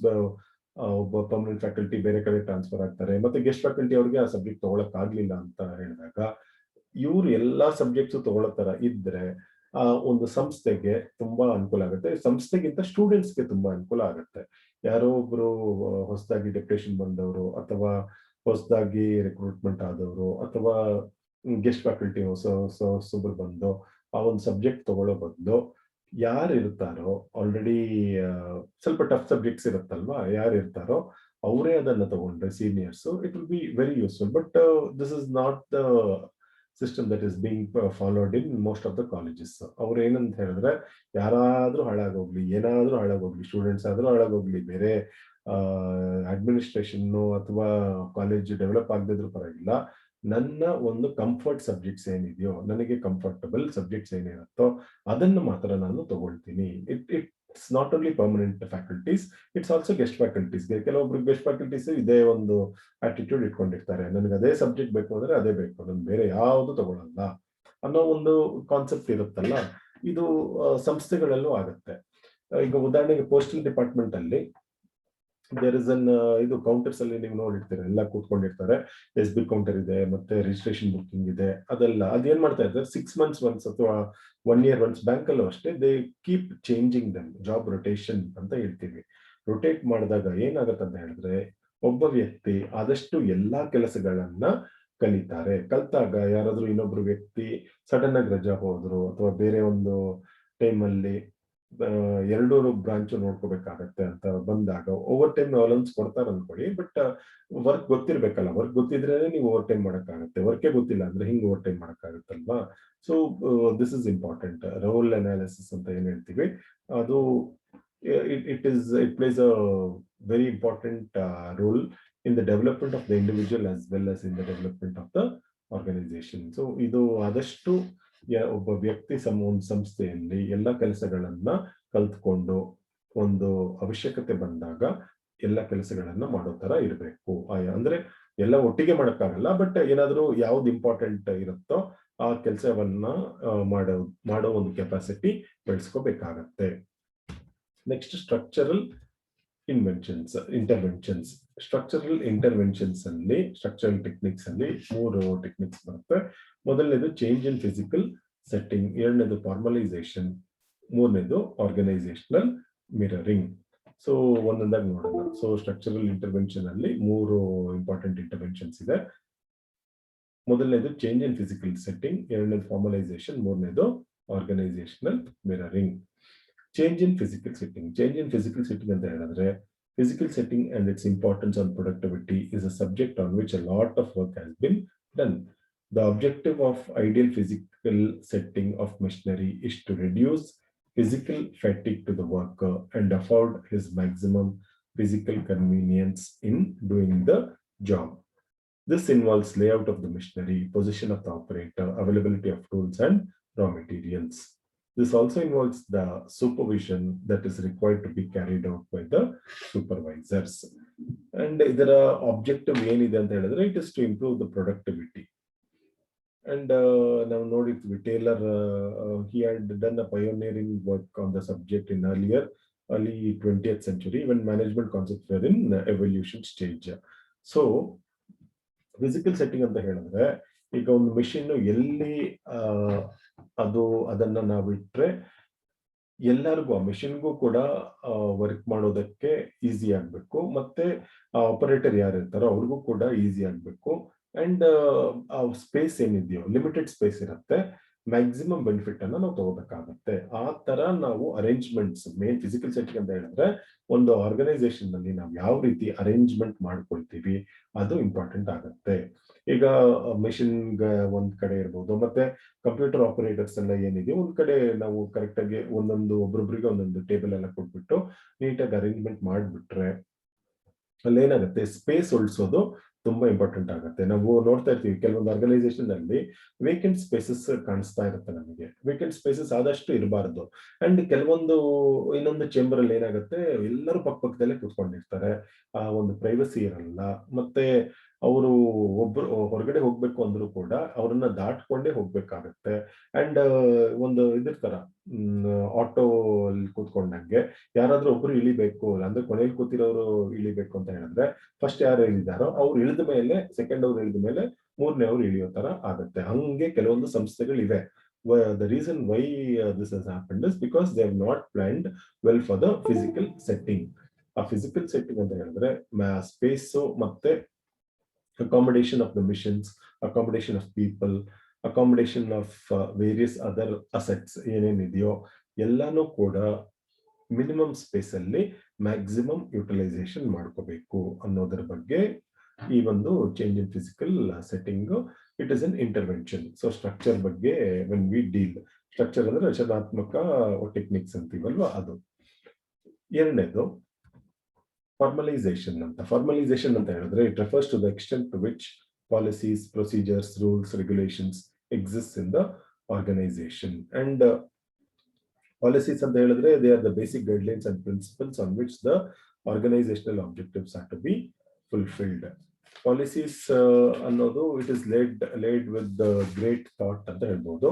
ಒಬ್ಬ ಪರ್ಮನೆಂಟ್ ಫ್ಯಾಕಲ್ಟಿ ಬೇರೆ ಕಡೆ ಟ್ರಾನ್ಸ್ಫರ್ ಆಗ್ತಾರೆ, ಮತ್ತೆ ಗೆಸ್ಟ್ ಫ್ಯಾಕಲ್ಟಿ ಅವ್ರಿಗೆ ಆ ಸಬ್ಜೆಕ್ಟ್ ತಗೊಳಕ್ ಆಗ್ಲಿಲ್ಲ ಅಂತ ಹೇಳಿದಾಗ ಇವ್ರು ಎಲ್ಲಾ ಸಬ್ಜೆಕ್ಟ್ಸ್ ತಗೊಳ್ಳೋ ತರ ಇದ್ರೆ ಒಂದು ಸಂಸ್ಥೆಗೆ ತುಂಬಾ ಅನುಕೂಲ ಆಗುತ್ತೆ. ಸಂಸ್ಥೆಗಿಂತ ಸ್ಟೂಡೆಂಟ್ಸ್ಗೆ ತುಂಬಾ ಅನುಕೂಲ ಆಗುತ್ತೆ. ಯಾರೋ ಒಬ್ರು ಹೊಸದಾಗಿ ಡೆಪ್ಯುಟೇಷನ್ ಬಂದವರು ಅಥವಾ ಹೊಸದಾಗಿ ರಿಕ್ರೂಟ್ಮೆಂಟ್ ಆದವರು ಅಥವಾ ಗೆಸ್ಟ್ ಫ್ಯಾಕಲ್ಟಿ ಹೊಸೊಬ್ರು ಬಂದು ಆ ಒಂದು ಸಬ್ಜೆಕ್ಟ್ ತಗೊಳ್ಳೋ ಬದಲು ಯಾರು ಇರ್ತಾರೋ ಆಲ್ರೆಡಿ ಸ್ವಲ್ಪ ಟಫ್ ಸಬ್ಜೆಕ್ಟ್ಸ್ ಇರುತ್ತಲ್ವಾ, ಯಾರು ಇರ್ತಾರೋ ಅವರೇ ಅದನ್ನ ತಗೊಂಡ್ರೆ seniors, it will be very useful. But this is not the system that is being followed in most of the colleges. ಅವ್ರು ಏನಂತ ಹೇಳಿದ್ರೆ, ಯಾರಾದ್ರೂ ಹಾಳಾಗೋಗ್ಲಿ, ಏನಾದ್ರೂ ಹಾಳಾಗೋಗ್ಲಿ, ಸ್ಟೂಡೆಂಟ್ಸ್ ಆದ್ರೂ ಹಾಳಾಗೋಗ್ಲಿ, ಬೇರೆ ಅಡ್ಮಿನಿಸ್ಟ್ರೇಷನ್ ಅಥವಾ ಕಾಲೇಜ್ ಡೆವಲಪ್ ಆಗದಿದ್ರು ಪರವಾಗಿಲ್ಲ, ನನ್ನ ಒಂದು ಕಂಫರ್ಟ್ ಸಬ್ಜೆಕ್ಟ್ಸ್ ಏನಿದೆಯೋ, ನನಗೆ ಕಂಫರ್ಟಬಲ್ ಸಬ್ಜೆಕ್ಟ್ಸ್ ಏನಿರುತ್ತೋ ಅದನ್ನು ಮಾತ್ರ ನಾನು ತಗೊಳ್ತೀನಿ. It's not only permanent faculties, it's also guest faculties. ಕೆಲವೊಬ್ರು ಗೆಸ್ಟ್ ಫ್ಯಾಕಲ್ಟೀಸ್ ಇದೇ ಒಂದು ಆಟಿಟ್ಯೂಡ್ ಇಟ್ಕೊಂಡಿರ್ತಾರೆ, ನನಗೆ ಅದೇ ಸಬ್ಜೆಕ್ಟ್ ಬೇಕು ಅಂದ್ರೆ ಅದೇ ಬೇಕು, ನನ್ ಬೇರೆ ಯಾವುದು ತಗೊಳ್ಳಲ್ಲ ಅನ್ನೋ ಒಂದು ಕಾನ್ಸೆಪ್ಟ್ ಇರುತ್ತಲ್ಲ, ಇದು ಸಂಸ್ಥೆಗಳಲ್ಲೂ ಆಗುತ್ತೆ. ಈಗ ಉದಾಹರಣೆಗೆ ಪೋಸ್ಟಲ್ ಡಿಪಾರ್ಟ್ಮೆಂಟ್ ಅಲ್ಲಿ ದೇರ್ ಇಸ್ ಅನ್ ಇದು ಕೌಂಟರ್ಸ್ ಅಲ್ಲಿ ನೀವು ನೋಡಿರ್ತೀರ, ಎಲ್ಲ ಕೂತ್ಕೊಂಡಿರ್ತಾರೆ, ಎಸ್ ಬಿ ಕೌಂಟರ್ ಇದೆ, ಮತ್ತೆ ರಿಜಿಸ್ಟ್ರೇಷನ್ ಬುಕ್ಕಿಂಗ್ ಇದೆ, ಅದೆಲ್ಲ ಅದೇನ್ ಮಾಡ್ತಾ ಇರ್ತಾರೆ 6 months ಒನ್ಸ್ ಅಥವಾ 1 year ಒನ್ಸ್. ಬ್ಯಾಂಕ್ ಅಲ್ಲೂ ಅಷ್ಟೇ, they keep changing dum, job rotation ಅಂತ ಹೇಳ್ತೀವಿ. ರೊಟೇಟ್ ಮಾಡಿದಾಗ ಏನಾಗತ್ತೆ ಅಂತ ಹೇಳಿದ್ರೆ, ಒಬ್ಬ ವ್ಯಕ್ತಿ ಆದಷ್ಟು ಎಲ್ಲಾ ಕೆಲಸಗಳನ್ನ ಕಲಿತಾರೆ. ಕಲ್ತಾಗ ಯಾರಾದ್ರೂ ಇನ್ನೊಬ್ರು ವ್ಯಕ್ತಿ ಸಡನ್ ಆಗಿ ರಜಾ ಹೋದ್ರು ಅಥವಾ ಬೇರೆ ಒಂದು ಟೈಮಲ್ಲಿ ಎರಡೂ ಬ್ರಾಂಚ್ ನೋಡ್ಕೋಬೇಕಾಗತ್ತೆ ಅಂತ ಬಂದಾಗ ಓವರ್ ಟೈಮ್ ಅಲೌನ್ಸ್ ಕೊಡ್ತಾರೆ ಅನ್ಕೊಳ್ಳಿ. ಬಟ್ ವರ್ಕ್ ಗೊತ್ತಿರ್ಬೇಕಲ್ಲ, ವರ್ಕ್ ಗೊತ್ತಿದ್ರೆ ನೀವು ಓವರ್ ಟೈಮ್ ಮಾಡಕ್ಕಾಗತ್ತೆ, ವರ್ಕೇ ಗೊತ್ತಿಲ್ಲ ಅಂದ್ರೆ ಹಿಂಗ್ ಓವರ್ ಟೈಮ್ ಮಾಡಕ್ಕಾಗತ್ತಲ್ವಾ. So this is important. Role analysis ಅಂತ ಏನ್ ಹೇಳ್ತೀವಿ, ಅದು it plays a very important role in the development of the individual as well as in the development of the organization. So ಇದು ಆದಷ್ಟು ಒಬ್ಬ ವ್ಯಕ್ತಿ ಒಂದು ಸಂಸ್ಥೆಯಲ್ಲಿ ಎಲ್ಲ ಕೆಲಸಗಳನ್ನ ಕಲ್ತ್ಕೊಂಡು ಒಂದು ಅವಶ್ಯಕತೆ ಬಂದಾಗ ಎಲ್ಲ ಕೆಲಸಗಳನ್ನ ಮಾಡೋ ತರ ಇರಬೇಕು. ಅಂದ್ರೆ ಎಲ್ಲ ಒಟ್ಟಿಗೆ ಮಾಡಕ್ಕಾಗಲ್ಲ, ಬಟ್ ಏನಾದ್ರೂ ಯಾವ್ದು ಇಂಪಾರ್ಟೆಂಟ್ ಇರುತ್ತೋ ಆ ಕೆಲಸವನ್ನ ಮಾಡೋ ಒಂದು ಕೆಪಾಸಿಟಿ ಬೆಳೆಸ್ಕೋಬೇಕಾಗತ್ತೆ. Next structural interventions. Structural interventions ಅಲ್ಲಿ, ಸ್ಟ್ರಕ್ಚರಲ್ ಟೆಕ್ನಿಕ್ಸ್ ಅಲ್ಲಿ 3 ಟೆಕ್ನಿಕ್ಸ್ ಬರುತ್ತೆ. ಮೊದಲನೇದು ಚೇಂಜ್ ಇನ್ ಫಿಸಿಕಲ್ ಸೆಟ್ಟಿಂಗ್, ಎರಡನೇದು ಫಾರ್ಮಲೈಸೇಷನ್, ಮೂರನೇದು ಆರ್ಗನೈಸೇಷನಲ್ ಮಿರರಿಂಗ್. ಸೊ ಒಂದೊಂದಾಗಿ ನೋಡೋಣ. ಸೊ ಸ್ಟ್ರಕ್ಚರಲ್ ಇಂಟರ್ವೆನ್ಷನ್ ಅಲ್ಲಿ 3 ಇಂಪಾರ್ಟೆಂಟ್ ಇಂಟರ್ವೆನ್ಷನ್ಸ್ ಇದೆ. ಮೊದಲನೇದು ಚೇಂಜ್ ಇನ್ ಫಿಸಿಕಲ್ ಸೆಟ್ಟಿಂಗ್, ಎರಡನೇದು ಫಾರ್ಮಲೈಸೇಷನ್, ಮೂರನೇದು organisational mirroring. Change in physical setting. Change in physical setting ಅಂತ ಹೇಳಿದ್ರೆ, physical setting and its importance on productivity is a subject on which a lot of work has been done. The objective of ideal physical setting of machinery is to reduce physical fatigue to the worker and afford his maximum physical convenience in doing the job. This involves layout of the machinery, position of the operator, availability of tools and raw materials. This also involves the supervision that is required to be carried out by the supervisors. And ಇದರ objective ಏನಿದೆ ಅಂತ ಹೇಳಿದ್ರೆ, it is to improve the productivity. And ನಾವು ನೋಡಿದ್ವಿ Taylor, he had done a pioneering work on the subject in early 20th century when management concepts were in evolution stage. So physical setting ಅಂತ ಹೇಳಿದ್ರೆ, ಈಗ ಒಂದು machine ಎಲ್ಲಿ ಅದನ್ನ ನಾವು ಇಟ್ರೆ ಎಲ್ಲರಿಗೂ, ಆ ಮೆಷಿನ್ಗೂ ಕೂಡ ವರ್ಕ್ ಮಾಡೋದಕ್ಕೆ ಈಸಿ ಆಗ್ಬೇಕು, ಮತ್ತೆ ಆಪರೇಟರ್ ಯಾರು ಇರ್ತಾರೋ ಅವ್ರಿಗೂ ಕೂಡ ಈಸಿ ಆಗ್ಬೇಕು. ಅಂಡ್ ಆ ಸ್ಪೇಸ್ ಏನಿದೆಯೋ, ಲಿಮಿಟೆಡ್ ಸ್ಪೇಸ್ ಇರುತ್ತೆ, ಮ್ಯಾಕ್ಸಿಮಮ್ ಬೆನಿಫಿಟ್ ಅನ್ನ ನಾವು ತಗೋಬೇಕಾಗತ್ತೆ. ಆ ತರ ನಾವು ಅರೇಂಜ್ಮೆಂಟ್ಸ್, ಮೇನ್ ಫಿಸಿಕಲ್ ಸೆಟ್ಟಿಂಗ್ ಅಂತ ಹೇಳಿದ್ರೆ ಒಂದು ಆರ್ಗನೈಸೇಷನ್ ನಲ್ಲಿ ನಾವು ಯಾವ ರೀತಿ ಅರೇಂಜ್ಮೆಂಟ್ ಮಾಡ್ಕೊಳ್ತೀವಿ ಅದು ಇಂಪಾರ್ಟೆಂಟ್ ಆಗುತ್ತೆ. ಈಗ ಮೆಷಿನ್ ಒಂದ್ ಕಡೆ ಇರ್ಬೋದು, ಮತ್ತೆ ಕಂಪ್ಯೂಟರ್ ಆಪರೇಟರ್ಸ್ ಎಲ್ಲ ಏನಿದೆ ಒಂದ್ ಕಡೆ ನಾವು ಕರೆಕ್ಟ್ ಆಗಿ ಒಬ್ಬೊಬ್ರಿಗೆ ಒಂದೊಂದು ಟೇಬಲ್ ಎಲ್ಲ ಕೊಟ್ಬಿಟ್ಟು ನೀಟಾಗಿ ಅರೇಂಜ್ಮೆಂಟ್ ಮಾಡ್ಬಿಟ್ರೆ ಅಲ್ಲೇನಾಗುತ್ತೆ, ಸ್ಪೇಸ್ ಉಳಿಸೋದು ತುಂಬಾ ಇಂಪಾರ್ಟೆಂಟ್ ಆಗುತ್ತೆ. ನಾವು ನೋಡ್ತಾ ಇರ್ತೀವಿ ಕೆಲವೊಂದು ಆರ್ಗನೈಸೇಷನ್ ಅಲ್ಲಿ ವೇಕೆಂಟ್ ಸ್ಪೇಸಸ್ ಕಾಣಿಸ್ತಾ ಇರುತ್ತೆ ನಮಗೆ. ವೇಕೆಂಟ್ ಸ್ಪೇಸಸ್ ಆದಷ್ಟು ಇರಬಾರ್ದು. ಅಂಡ್ ಇನ್ನೊಂದು ಚೇಂಬರ್ ಅಲ್ಲಿ ಏನಾಗುತ್ತೆ, ಎಲ್ಲರೂ ಪಕ್ಕದಲ್ಲೇ ಕೂತ್ಕೊಂಡಿರ್ತಾರೆ, ಆ ಒಂದು ಪ್ರೈವಸಿ ಇರಲ್ಲ. ಮತ್ತೆ ಅವರು ಒಬ್ರು ಹೊರಗಡೆ ಹೋಗ್ಬೇಕು ಅಂದ್ರೂ ಕೂಡ ಅವ್ರನ್ನ ದಾಟ್ಕೊಂಡೇ ಹೋಗ್ಬೇಕಾಗತ್ತೆ. ಅಂಡ್ ಒಂದು ಇದಿರ್ತಾರ, ಆಟೋ ಅಲ್ಲಿ ಕೂತ್ಕೊಂಡಂಗೆ ಯಾರಾದ್ರೂ ಒಬ್ರು ಇಳಿಬೇಕು, ಅಂದ್ರೆ ಕೊನೆಯಲ್ಲಿ ಕೂತಿರೋರು ಇಳಿಬೇಕು ಅಂತ ಹೇಳಿದ್ರೆ ಫಸ್ಟ್ ಯಾರು ಇಳಿದಾರೋ ಅವ್ರು ಇಳಿದ ಮೇಲೆ, ಸೆಕೆಂಡ್ ಅವ್ರು ಇಳಿದ ಮೇಲೆ ಮೂರನೇವರು ಇಳಿಯೋ ತರ ಆಗುತ್ತೆ. ಹಂಗೆ ಕೆಲವೊಂದು ಸಂಸ್ಥೆಗಳಿವೆ. The reason why this has happened is because they have not planned well for the physical setting. ಆ ಫಿಸಿಕಲ್ ಸೆಟ್ಟಿಂಗ್ ಅಂತ ಹೇಳಿದ್ರೆ ಸ್ಪೇಸ್ ಮತ್ತೆ accommodation of the missions, accommodation of people, accommodation of various other assets ಏನೇನಿದೆಯೋ ಎಲ್ಲಾನು ಕೂಡ minimum space ಅಲ್ಲಿ maximum utilisation ಮಾಡ್ಕೋಬೇಕು ಅನ್ನೋದ್ರ ಬಗ್ಗೆ ಈ ಒಂದು change in physical setting it is an intervention. So structure ಬಗ್ಗೆ ವೆನ್ ವಿ ಡೀಲ್, ಸ್ಟ್ರಕ್ಚರ್ ಅಂದ್ರೆ ರಚನಾತ್ಮಕ ಟೆಕ್ನಿಕ್ಸ್ ಅಂತೀವಲ್ವಾ ಅದು. ಎರಡನೇದು ಫಾರ್ಮಲೈಸೇಷನ್ ಅಂತ. ಫಾರ್ಮಲೈಸೇಷನ್ ಅಂತ ಹೇಳಿದ್ರೆ it refers to the extent to which policies, procedures, rules, regulations exist in the organisation. And policies ಅಂತ ಹೇಳಿದ್ರೆ they are the basic guidelines and principles on which the organisational objectives are to be fulfilled. Policies ಅನ್ನೋದು it is laid with the great thought ಅಂತ ಹೇಳ್ಬೋದು.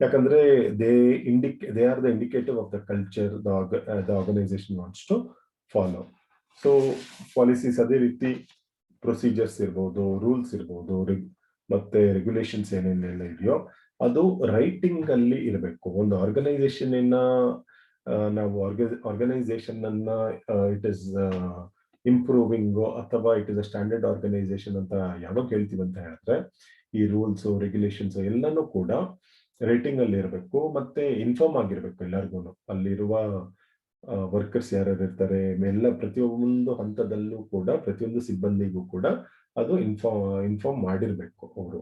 ಯಾಕಂದ್ರೆ they are the indicative of the culture the organisation wants to follow. So policies ಅದೇ ರೀತಿ procedures ಇರ್ಬೋದು, rules ಇರ್ಬೋದು, ಮತ್ತೆ regulations ಏನೇನೆಲ್ಲ ಇದೆಯೋ ಅದು ರೈಟಿಂಗ್ ಅಲ್ಲಿ ಇರಬೇಕು. ಒಂದು ಆರ್ಗನೈಸೇಷನ್ ನಾವು ಆರ್ಗನೈಸೇಷನ್ ಅನ್ನ ಇಟ್ ಇಸ್ ಇಂಪ್ರೂವಿಂಗ್ ಅಥವಾ it is a standard organisation ಅಂತ ಯಾವಾಗ ಹೇಳ್ತೀವಿ ಅಂತ ಹೇಳಿದ್ರೆ ಈ ರೂಲ್ಸ್, ರೆಗ್ಯುಲೇಷನ್ಸ್ ಎಲ್ಲಾನು ಕೂಡ ರೈಟಿಂಗ್ ಅಲ್ಲಿ ಇರಬೇಕು. ಮತ್ತೆ ಇನ್ಫಾರ್ಮ್ ಆಗಿರ್ಬೇಕು ಎಲ್ಲರಿಗೂ, ಅಲ್ಲಿರುವ ವರ್ಕರ್ಸ್ ಯಾರ್ಯಾರು ಇರ್ತಾರೆ ಎಲ್ಲ ಪ್ರತಿಯೊಂದು ಹಂತದಲ್ಲೂ ಕೂಡ ಪ್ರತಿಯೊಂದು ಸಿಬ್ಬಂದಿಗೂ ಕೂಡ ಅದು ಇನ್ಫಾರ್ಮ್ ಮಾಡಿರ್ಬೇಕು. ಅವರು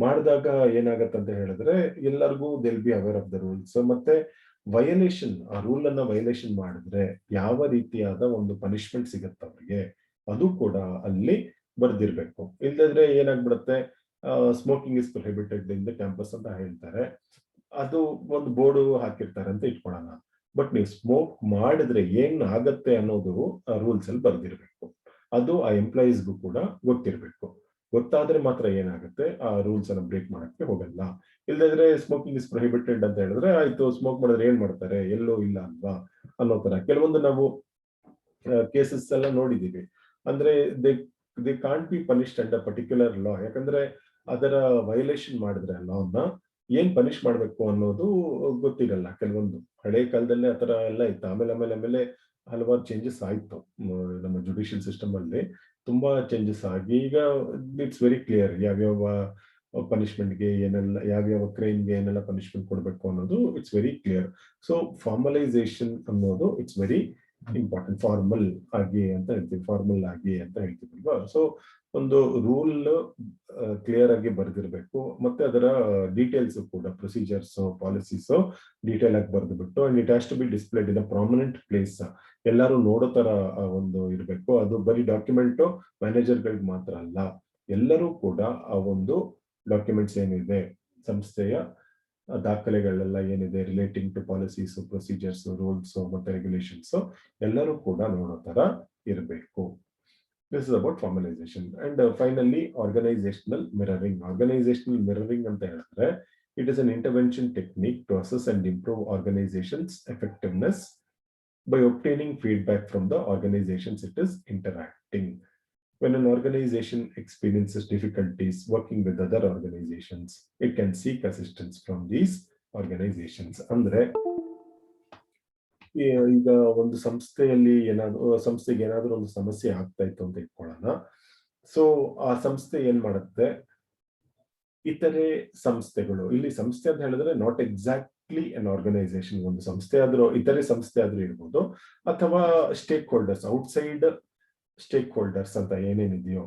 ಮಾಡಿದಾಗ ಏನಾಗತ್ತೆ ಅಂತ ಹೇಳಿದ್ರೆ ಎಲ್ಲರಿಗೂ they'll be aware of the rules. ಮತ್ತೆ ವಯಲೇಷನ್, ಆ ರೂಲ್ ಅನ್ನ ವಯಲೇಷನ್ ಮಾಡಿದ್ರೆ ಯಾವ ರೀತಿಯಾದ ಒಂದು ಪನಿಷ್ಮೆಂಟ್ ಸಿಗತ್ತೆ ಅವ್ರಿಗೆ ಅದು ಕೂಡ ಅಲ್ಲಿ ಬರ್ದಿರ್ಬೇಕು. ಇಲ್ಲದ್ರೆ ಏನಾಗ್ಬಿಡುತ್ತೆ, smoking is prohibited in the campus ಅಂತ ಹೇಳ್ತಾರೆ, ಅದು ಒಂದು ಬೋರ್ಡು ಹಾಕಿರ್ತಾರೆ ಅಂತ ಇಟ್ಕೊಳ್ಳೋಣ. ಬಟ್ ನೀವು ಸ್ಮೋಕ್ ಮಾಡಿದ್ರೆ ಏನ್ ಆಗತ್ತೆ ಅನ್ನೋದು ರೂಲ್ಸ್ ಅಲ್ಲಿ ಬರ್ದಿರ್ಬೇಕು. ಅದು ಆ ಎಂಪ್ಲಾಯೀಸ್ಗೂ ಕೂಡ ಗೊತ್ತಿರ್ಬೇಕು. ಗೊತ್ತಾದ್ರೆ ಮಾತ್ರ ಏನಾಗುತ್ತೆ, ಆ ರೂಲ್ಸ್ ಅನ್ನ ಬ್ರೇಕ್ ಮಾಡಕ್ಕೆ ಹೋಗಲ್ಲ. ಇಲ್ಲದ್ರೆ ಸ್ಮೋಕಿಂಗ್ ಇಸ್ ಪ್ರೊಹಿಬಿಟೆಡ್ ಅಂತ ಹೇಳಿದ್ರೆ ಆಯ್ತು, ಸ್ಮೋಕ್ ಮಾಡಿದ್ರೆ ಏನ್ ಮಾಡ್ತಾರೆ, ಎಲ್ಲೋ ಇಲ್ಲ ಅಲ್ವಾ ಅನ್ನೋ ತರ ಕೆಲವೊಂದು ನಾವು ಕೇಸಸ್ ಎಲ್ಲ ನೋಡಿದೀವಿ. ಅಂದ್ರೆ they can't be punished under particular law. ಯಾಕಂದ್ರೆ ಅದರ ವೈಲೇಷನ್ ಮಾಡಿದ್ರೆ ಲಾನ್ನ ಏನ್ ಪನಿಷ್ ಮಾಡ್ಬೇಕು ಅನ್ನೋದು ಗೊತ್ತಿರಲ್ಲ. ಕೆಲವೊಂದು ಹಳೆ ಕಾಲದಲ್ಲೇ ಆತರ ಎಲ್ಲ ಇತ್ತು. ಆಮೇಲೆ ಹಲವಾರು ಚೇಂಜಸ್ ಆಯ್ತು ನಮ್ಮ ಜುಡಿಷಿಯಲ್ ಸಿಸ್ಟಮ್ ಅಲ್ಲಿ. ತುಂಬಾ ಚೇಂಜಸ್ ಆಗಿ ಈಗ ಇಟ್ಸ್ ವೆರಿ ಕ್ಲಿಯರ್ ಯಾವ್ಯಾವ ಪನಿಷ್ಮೆಂಟ್ಗೆ ಏನೆಲ್ಲ, ಯಾವ್ಯಾವ ಕ್ರೈಮ್ಗೆ ಏನೆಲ್ಲ ಪನಿಷ್ಮೆಂಟ್ ಕೊಡಬೇಕು ಅನ್ನೋದು it's very clear. So formalisation ಅನ್ನೋದು ಇಟ್ಸ್ ವೆರಿ ಇಂಪಾರ್ಟೆಂಟ್. ಫಾರ್ಮಲ್ ಆಗಿ ಅಂತ ಹೇಳ್ತೀವಿ, ಫಾರ್ಮಲ್ ಆಗಿ ಅಂತ ಹೇಳ್ತೀವಲ್ವಾ. ಸೊ ಒಂದು ರೂಲ್ ಕ್ಲಿಯರ್ ಆಗಿ ಬರ್ದಿರ್ಬೇಕು. ಮತ್ತೆ ಅದರ ಡೀಟೇಲ್ಸ್ ಕೂಡ ಪ್ರೊಸೀಜರ್ಸ್, ಪಾಲಿಸೀಸ್ ಡೀಟೇಲ್ ಆಗಿ ಬರ್ದ್ಬಿಟ್ಟು and it has to be displayed in a prominent place. ಎಲ್ಲರೂ ನೋಡೋ ತರ ಒಂದು ಇರಬೇಕು. ಅದು ಬರೀ ಡಾಕ್ಯುಮೆಂಟ್ ಮ್ಯಾನೇಜರ್ಗಳಿಗೆ ಮಾತ್ರ ಅಲ್ಲ, ಎಲ್ಲರೂ ಕೂಡ ಆ ಒಂದು ಡಾಕ್ಯುಮೆಂಟ್ಸ್ ಏನಿದೆ, ಸಂಸ್ಥೆಯ ದಾಖಲೆಗಳೆಲ್ಲ ಏನಿದೆ relating to policies, procedures, rules ಮತ್ತೆ ರೆಗ್ಯುಲೇಷನ್ಸ್ ಎಲ್ಲರೂ ಕೂಡ ನೋಡೋ ತರ ಇರಬೇಕು. This is about formalization. And finally, organizational mirroring. Organizational mirroring ಅಂತ ಹೇಳಿದ್ರೆ it is an intervention technique to assess and improve organization's effectiveness by obtaining feedback from the organizations it is interacting. When an organization experiences difficulties working with other organizations, it can seek assistance from these organizations. ಅಂದ್ರೆ ಈಗ ಒಂದು ಸಂಸ್ಥೆಯಲ್ಲಿ ಸಂಸ್ಥೆಗೆ ಏನಾದ್ರೂ ಒಂದು ಸಮಸ್ಯೆ ಆಗ್ತಾ ಇತ್ತು ಅಂತ ಇಟ್ಕೊಳ್ಳೋಣ. ಸೊ ಆ ಸಂಸ್ಥೆ ಏನ್ ಮಾಡುತ್ತೆ, ಇತರೆ ಸಂಸ್ಥೆಗಳು, ಇಲ್ಲಿ ಸಂಸ್ಥೆ ಅಂತ ಹೇಳಿದ್ರೆ ನಾಟ್ ಎಕ್ಸಾಕ್ಟ್ಲಿ ಅನ್ ಆರ್ಗನೈಸೇಷನ್, ಒಂದು ಸಂಸ್ಥೆ ಆದ್ರೂ ಇತರೆ ಸಂಸ್ಥೆ ಆದ್ರೂ ಇರ್ಬೋದು, ಅಥವಾ stake holders, outside stake holders ಅಂತ ಏನೇನಿದೆಯೋ,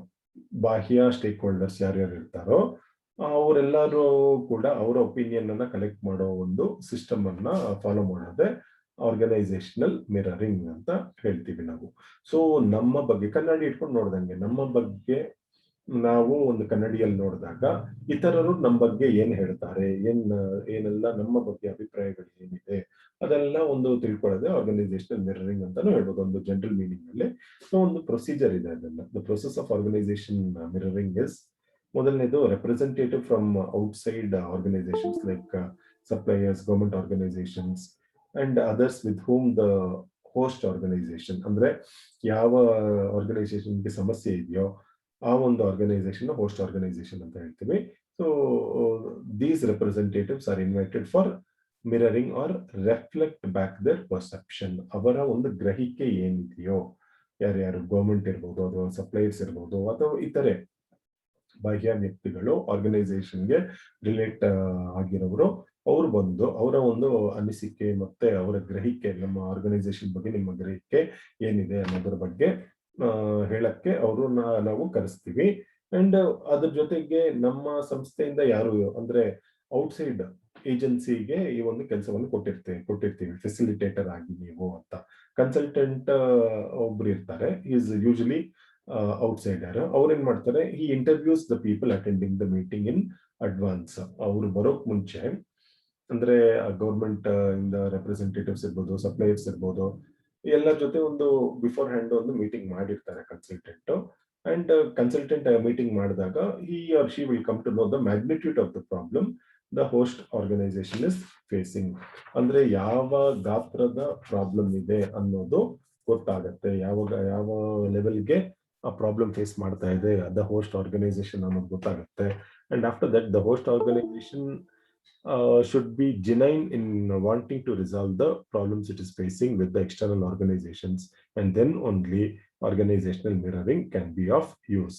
ಬಾಹ್ಯ ಸ್ಟೇಕ್ ಹೋಲ್ಡರ್ಸ್ ಯಾರ್ಯಾರು ಇರ್ತಾರೋ ಅವರೆಲ್ಲರೂ ಕೂಡ ಅವರ ಒಪಿನಿಯನ್ ಅನ್ನ ಕಲೆಕ್ಟ್ ಮಾಡೋ ಒಂದು ಸಿಸ್ಟಮ್ ಅನ್ನ ಫಾಲೋ ಮಾಡೋದೇ ಆರ್ಗನೈಸೇಷನಲ್ ಮಿರರಿಂಗ್ ಅಂತ ಹೇಳ್ತೀವಿ ನಾವು. ಸೊ ನಮ್ಮ ಬಗ್ಗೆ ಕನ್ನಡಿ ಇಟ್ಕೊಂಡು ನೋಡ್ದಂಗೆ, ನಮ್ಮ ಬಗ್ಗೆ ನಾವು ಒಂದು ಕನ್ನಡಿಯಲ್ಲಿ ನೋಡಿದಾಗ ಇತರರು ನಮ್ಮ ಬಗ್ಗೆ ಏನ್ ಹೇಳ್ತಾರೆ, ಏನೆಲ್ಲ ನಮ್ಮ ಬಗ್ಗೆ ಅಭಿಪ್ರಾಯಗಳು ಏನಿದೆ ಅದೆಲ್ಲ ಒಂದು ತಿಳ್ಕೊಳ್ಳೋದೆ ಆರ್ಗನೈಸೇಷನಲ್ ಮಿರರಿಂಗ್ ಅಂತಾನು ಹೇಳ್ಬೋದು, ಒಂದು ಜನರಲ್ ಮೀನಿಂಗ್ ಅಲ್ಲಿ. ಸೊ ಒಂದು ಪ್ರೊಸೀಜರ್ ಇದೆ ಅದೆಲ್ಲ. The process of organisation mirroring is, ಮೊದಲನೇದು representative from outside organisations like suppliers, government organisations and others with whom the host organization, ಅಂದ್ರೆ ಯಾವ ಆರ್ಗನೈಸೇಷನ್ಗೆ ಸಮಸ್ಯೆ ಇದೆಯೋ ಆ ಒಂದು ಆರ್ಗನೈಸೇಷನ್ ಹೋಸ್ಟ್ ಆರ್ಗನೈಸೇಷನ್ ಅಂತ ಹೇಳ್ತೀವಿ. So these representatives are invited for mirroring or reflect back their perception. ಅವರ ಒಂದು ಗ್ರಹಿಕೆ ಏನಿದೆಯೋ, ಯಾರ್ಯಾರು ಗವರ್ಮೆಂಟ್ ಇರ್ಬೋದು, ಅಥವಾ ಸಪ್ಲೈಯರ್ಸ್ ಇರ್ಬೋದು, ಅಥವಾ ಇತರೆ ಬಾಹ್ಯ ವ್ಯಕ್ತಿಗಳು ಆರ್ಗನೈಸೇಷನ್ಗೆ ರಿಲೇಟ್ ಆಗಿರೋರು, ಅವ್ರು ಬಂದು ಅವರ ಒಂದು ಅನಿಸಿಕೆ ಮತ್ತೆ ಅವರ ಗ್ರಹಿಕೆ, ನಮ್ಮ ಆರ್ಗನೈಸೇಷನ್ ಬಗ್ಗೆ ನಿಮ್ಮ ಗ್ರಹಿಕೆ ಏನಿದೆ ಅನ್ನೋದ್ರ ಬಗ್ಗೆ ಹೇಳಕ್ಕೆ ಅವ್ರನ್ನ ನಾವು ಕರೆಸ್ತೀವಿ. ಅಂಡ್ ಅದ್ರ ಜೊತೆಗೆ ನಮ್ಮ ಸಂಸ್ಥೆಯಿಂದ ಯಾರು ಅಂದ್ರೆ ಔಟ್ಸೈಡ್ ಏಜೆನ್ಸಿಗೆ ಈ ಒಂದು ಕೆಲಸವನ್ನು ಕೊಟ್ಟಿರ್ತೀವಿ ಫೆಸಿಲಿಟೇಟರ್ ಆಗಿ ನೀವು ಅಂತ. ಕನ್ಸಲ್ಟೆಂಟ್ ಒಬ್ರು ಇರ್ತಾರೆ, ಈಸ್ ಯೂಶಲಿ ಔಟ್ಸೈಡರ್. ಅವ್ರೇನ್ ಮಾಡ್ತಾರೆ, ಈ interviews the people attending the meeting in advance. ಅವ್ರು ಬರೋಕ್ ಮುಂಚೆ ಅಂದ್ರೆ ಗೌರ್ಮೆಂಟ್ ಇಂದ ರೆಪ್ರೆಸೆಂಟೇಟಿವ್ಸ್ ಇರ್ಬೋದು, ಸಪ್ಲೈಯರ್ಸ್ ಇರ್ಬೋದು, ಎಲ್ಲರ ಜೊತೆ ಒಂದು ಬಿಫೋರ್ ಹ್ಯಾಂಡ್ ಒಂದು ಮೀಟಿಂಗ್ ಮಾಡಿರ್ತಾರೆ ಕನ್ಸಲ್ಟೆಂಟ್. ಅಂಡ್ ಕನ್ಸಲ್ಟೆಂಟ್ ಮೀಟಿಂಗ್ ಮಾಡಿದಾಗ he or she will come to know the magnitude of the problem the host organization is facing. ಅಂದ್ರೆ ಯಾವ ಗಾತ್ರದ ಪ್ರಾಬ್ಲಮ್ ಇದೆ ಅನ್ನೋದು ಗೊತ್ತಾಗತ್ತೆ, ಯಾವ ಲೆವೆಲ್ಗೆ ಆ ಪ್ರಾಬ್ಲಮ್ ಫೇಸ್ ಮಾಡ್ತಾ ಇದೆ ದ ಹೋಸ್ಟ್ ಆರ್ಗನೈಸೇಷನ್ ಅನ್ನೋದು ಗೊತ್ತಾಗುತ್ತೆ. And after that the host organisation should be genuine in wanting to resolve the problems it is facing with the external organizations, and then only organizational mirroring can be of use.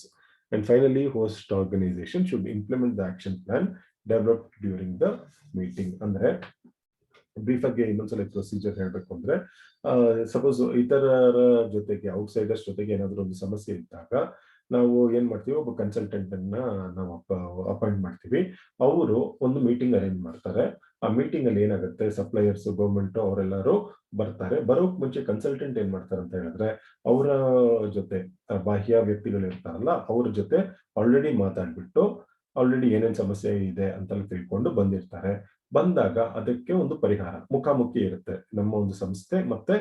And finally, host organization should implement the action plan developed during the meeting. ಅಂದ್ರೆ brief ಆಗಿ ಇನ್ನೊಂದ್ಸಲ procedure ಹೇಳ್ಬೇಕು ಅಂದ್ರೆ, suppose ಇತರರ ಜೊತೆಗೆ outsiders ಜೊತೆಗೆ ಏನಾದ್ರು ಒಂದು ಸಮಸ್ಯೆ ಇದ್ದಾಗ ನಾವು ಏನ್ ಮಾಡ್ತೀವಿ, ಒಬ್ಬ ಕನ್ಸಲ್ಟೆಂಟ್ ಅನ್ನ ನಾವು ಅಪಾಯಿಂಟ್ ಮಾಡ್ತೀವಿ. ಅವರು ಒಂದು ಮೀಟಿಂಗ್ ಅರೇಂಜ್ ಮಾಡ್ತಾರೆ. ಆ ಮೀಟಿಂಗ್ ಅಲ್ಲಿ ಏನಾಗುತ್ತೆ, ಸಪ್ಲೈಯರ್ಸ್, ಗೌರ್ಮೆಂಟ್ ಅವರೆಲ್ಲರೂ ಬರ್ತಾರೆ. ಬರೋಕ್ ಮುಂಚೆ ಕನ್ಸಲ್ಟೆಂಟ್ ಏನ್ ಮಾಡ್ತಾರೆ ಅಂತ ಹೇಳಿದ್ರೆ, ಅವರ ಜೊತೆ ಬಾಹ್ಯ ವ್ಯಕ್ತಿಗಳು ಇರ್ತಾರಲ್ಲ, ಅವ್ರ ಜೊತೆ ಆಲ್ರೆಡಿ ಮಾತಾಡ್ಬಿಟ್ಟು ಆಲ್ರೆಡಿ ಏನೇನ್ ಸಮಸ್ಯೆ ಇದೆ ಅಂತ ತಿಳ್ಕೊಂಡು ಬಂದಿರ್ತಾರೆ. ಬಂದಾಗ ಅದಕ್ಕೆ ಒಂದು ಪರಿಹಾರ ಮುಖಾಮುಖಿ ಇರುತ್ತೆ. ನಮ್ಮ ಒಂದು ಸಂಸ್ಥೆ ಮತ್ತೆ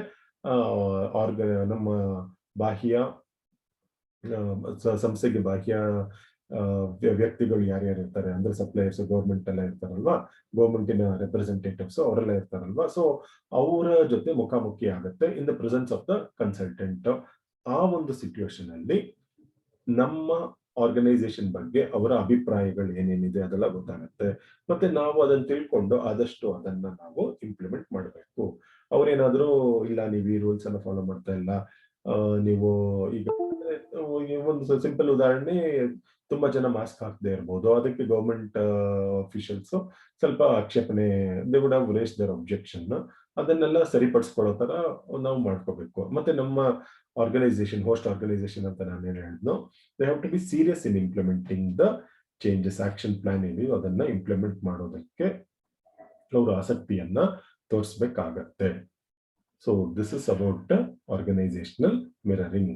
ನಮ್ಮ ಬಾಹ್ಯ ಸಂಸ್ಥೆಗೆ ಬಾಹ್ಯ ವ್ಯಕ್ತಿಗಳು ಯಾರ್ಯಾರು ಇರ್ತಾರೆ ಅಂದ್ರೆ ಸಪ್ಲೈಯರ್ಸ್, ಗೌರ್ಮೆಂಟ್ ಎಲ್ಲ ಇರ್ತಾರಲ್ವಾ, ಗೌರ್ಮೆಂಟಿನ ರೆಪ್ರೆಸೆಂಟೇಟಿವ್ಸ್ ಅವರೆಲ್ಲ ಇರ್ತಾರಲ್ವಾ. ಸೊ ಅವರ ಜೊತೆ ಮುಖಾಮುಖಿ ಆಗುತ್ತೆ in the presence of the consultant. ಆ ಒಂದು ಸಿಚುವೇಶನ್ ಅಲ್ಲಿ ನಮ್ಮ ಆರ್ಗನೈಸೇಷನ್ ಬಗ್ಗೆ ಅವರ ಅಭಿಪ್ರಾಯಗಳು ಏನೇನಿದೆ ಅದೆಲ್ಲ ಗೊತ್ತಾಗುತ್ತೆ. ಮತ್ತೆ ನಾವು ಅದನ್ನ ತಿಳ್ಕೊಂಡು ಆದಷ್ಟು ಅದನ್ನ ನಾವು ಇಂಪ್ಲಿಮೆಂಟ್ ಮಾಡಬೇಕು. ಅವ್ರೇನಾದ್ರೂ ಇಲ್ಲ, ನೀವು ಈ ರೂಲ್ಸ್ ಅನ್ನ ಫಾಲೋ ಮಾಡ್ತಾ ಇಲ್ಲ, ನೀವು ಈಗ ಒಂದು ಸಿಂಪಲ್ ಉದಾಹರಣೆ, ತುಂಬಾ ಜನ ಮಾಸ್ಕ್ ಹಾಕದೇ ಇರ್ಬೋದು, ಅದಕ್ಕೆ ಗವರ್ಮೆಂಟ್ ಅಫಿಷಿಯಲ್ಸ್ ಸ್ವಲ್ಪ ಆಕ್ಷೇಪಣೆ, they would have raised their objection. ಅದನ್ನೆಲ್ಲ ಸರಿಪಡಿಸ್ಕೊಳ್ಳೋ ತರ ನಾವು ಮಾಡ್ಕೋಬೇಕು. ಮತ್ತೆ ನಮ್ಮ ಆರ್ಗನೈಸೇಷನ್, ಹೋಸ್ಟ್ ಆರ್ಗನೈಸೇಷನ್ ಅಂತ ನಾನು ಏನ್ ಹೇಳಿದ್ನೋ, they have to be serious in implementing the changes. Action plan ಏನಿದೆ ಅದನ್ನ ಇಂಪ್ಲಿಮೆಂಟ್ ಮಾಡೋದಕ್ಕೆ ಅವರು ಆಸಕ್ತಿಯನ್ನ ತೋರಿಸ್ಬೇಕಾಗತ್ತೆ. So this is about organisational mirroring.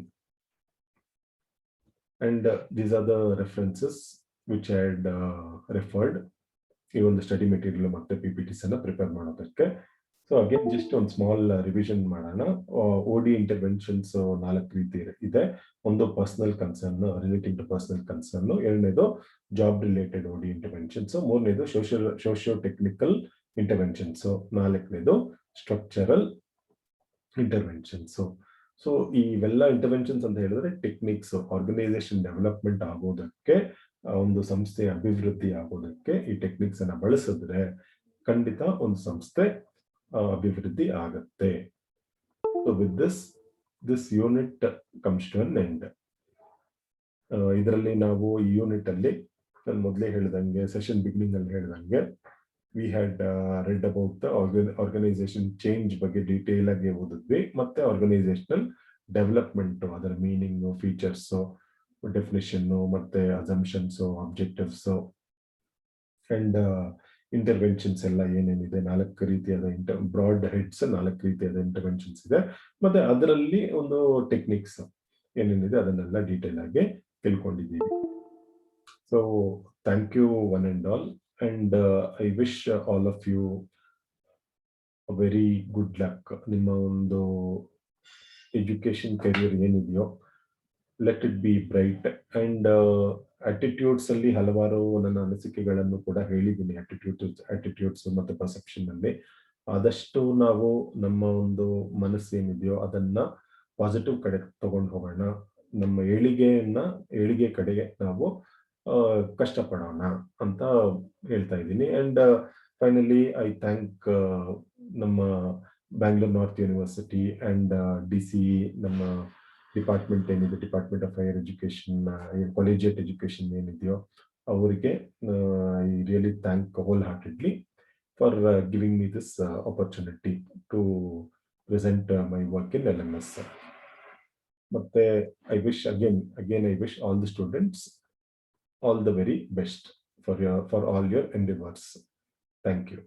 And these are the references which I had referred. ಈ ಒಂದು ಸ್ಟಡಿ ಮೆಟೀರಿಯಲ್ ಮತ್ತೆ PPTs ಅನ್ನ ಪ್ರಿಪೇರ್ ಮಾಡೋದಕ್ಕೆ. ಸೊ ಅಗೇನ್ ಜಸ್ಟ್ ಒಂದು ಸ್ಮಾಲ್ ರಿವಿಷನ್ ಮಾಡೋಣ. OD ಇಂಟರ್ವೆನ್ಷನ್ಸ್ 4 ರೀತಿ ಇದೆ. ಒಂದು personal concern, relating to personal concern. ಎರಡನೇದು ಜಾಬ್ ರಿಲೇಟೆಡ್ OD ಇಂಟರ್ವೆನ್ಷನ್ಸ್. ಮೂರನೇದು ಸೋಶಿಯೋ ಟೆಕ್ನಿಕಲ್ ಇಂಟರ್ವೆನ್ಷನ್ಸ್. ನಾಲ್ಕನೇದು ಸ್ಟ್ರಕ್ಚರಲ್ ಇಂಟರ್ವೆನ್ಷನ್ಸ್. ಸೊ ಇವೆಲ್ಲ ಇಂಟರ್ವೆನ್ಷನ್ಸ್ ಅಂತ ಹೇಳಿದ್ರೆ ಟೆಕ್ನಿಕ್ಸ್, ಆರ್ಗನೈಸೇಷನ್ ಡೆವಲಪ್ಮೆಂಟ್ ಆಗೋದಕ್ಕೆ, ಒಂದು ಸಂಸ್ಥೆ ಅಭಿವೃದ್ಧಿ ಆಗೋದಕ್ಕೆ ಈ ಟೆಕ್ನಿಕ್ಸ್ ಅನ್ನ ಬಳಸಿದ್ರೆ ಖಂಡಿತ ಒಂದು ಸಂಸ್ಥೆ ಅಭಿವೃದ್ಧಿ ಆಗತ್ತೆ. So with this unit comes to an end. ಇದರಲ್ಲಿ ನಾವು ಈ ಯೂನಿಟ್ ಅಲ್ಲಿ ನಾನು ಮೊದಲೇ ಹೇಳಿದಂಗೆ, ಸೆಷನ್ ಬಿಗಿನಿಂಗ್ ಅಲ್ಲಿ ಹೇಳಿದಂಗೆ, we had read about the organisation change ಬಗ್ಗೆ ಡೀಟೇಲ್ ಆಗಿ ಓದಿದ್ವಿ. ಮತ್ತೆ ಆರ್ಗನೈಸೇಷನಲ್ ಡೆವಲಪ್ಮೆಂಟ್, ಅದರ ಮೀನಿಂಗ್, ಫೀಚರ್ಸ್, ಡೆಫಿನಿಷನ್, ಮತ್ತೆ ಅಸಂಪ್ಷನ್ಸ್, ಆಬ್ಜೆಕ್ಟಿವ್ಸ್ ಅಂಡ್ ಇಂಟರ್ವೆನ್ಷನ್ಸ್ ಎಲ್ಲ ಏನೇನಿದೆ, 4 ರೀತಿಯಾದ ಬ್ರಾಡ್ ಹೆಡ್ಸ್, 4 ರೀತಿಯಾದ ಇಂಟರ್ವೆನ್ಷನ್ಸ್ ಇದೆ. ಮತ್ತೆ ಅದರಲ್ಲಿ ಒಂದು ಟೆಕ್ನಿಕ್ಸ್ ಏನೇನಿದೆ ಅದನ್ನೆಲ್ಲ ಡೀಟೇಲ್ ಆಗಿ ತಿಳ್ಕೊಂಡಿದ್ದೀವಿ. So thank you one and all. And I wish all of you a very good luck. ನಿಮ್ಮ ಒಂದು ಎಜುಕೇಶನ್ ಕೆರಿಯರ್ ಏನಿದೆಯೋ, let it be bright. And attitudes ಅಲ್ಲಿ ಹಲವಾರು ನನ್ನ ಅನಿಸಿಕೆಗಳನ್ನು ಕೂಡ ಹೇಳಿದ್ದೀನಿ. ಆಟಿಟ್ಯೂಡ್ಸ್ ಮತ್ತೆ ಪರ್ಸೆಪ್ಷನ್ ಅಲ್ಲಿ ಆದಷ್ಟು ನಾವು ನಮ್ಮ ಒಂದು ಮನಸ್ಸು ಏನಿದೆಯೋ ಅದನ್ನ ಪಾಸಿಟಿವ್ ಕಡೆ ತಗೊಂಡು ಹೋಗೋಣ. ನಮ್ಮ ಏಳಿಗೆ ಕಡೆಗೆ ನಾವು ಕಷ್ಟಪಡೋಣ ಅಂತ ಹೇಳ್ತಾ ಇದ್ದೀನಿ. ಅಂಡ್ ಫೈನಲಿ ಐ ಥ್ಯಾಂಕ್ ನಮ್ಮ Bangalore North University and DCE, ನಮ್ಮ ಡಿಪಾರ್ಟ್ಮೆಂಟ್ ಏನಿದೆ, department of higher education, collegiate education ಏನಿದೆಯೋ ಅವರಿಗೆ I really thank wholeheartedly for giving me this opportunity to present my work in LMS. But I wish I wish all the students all the very best for all your endeavors. Thank you.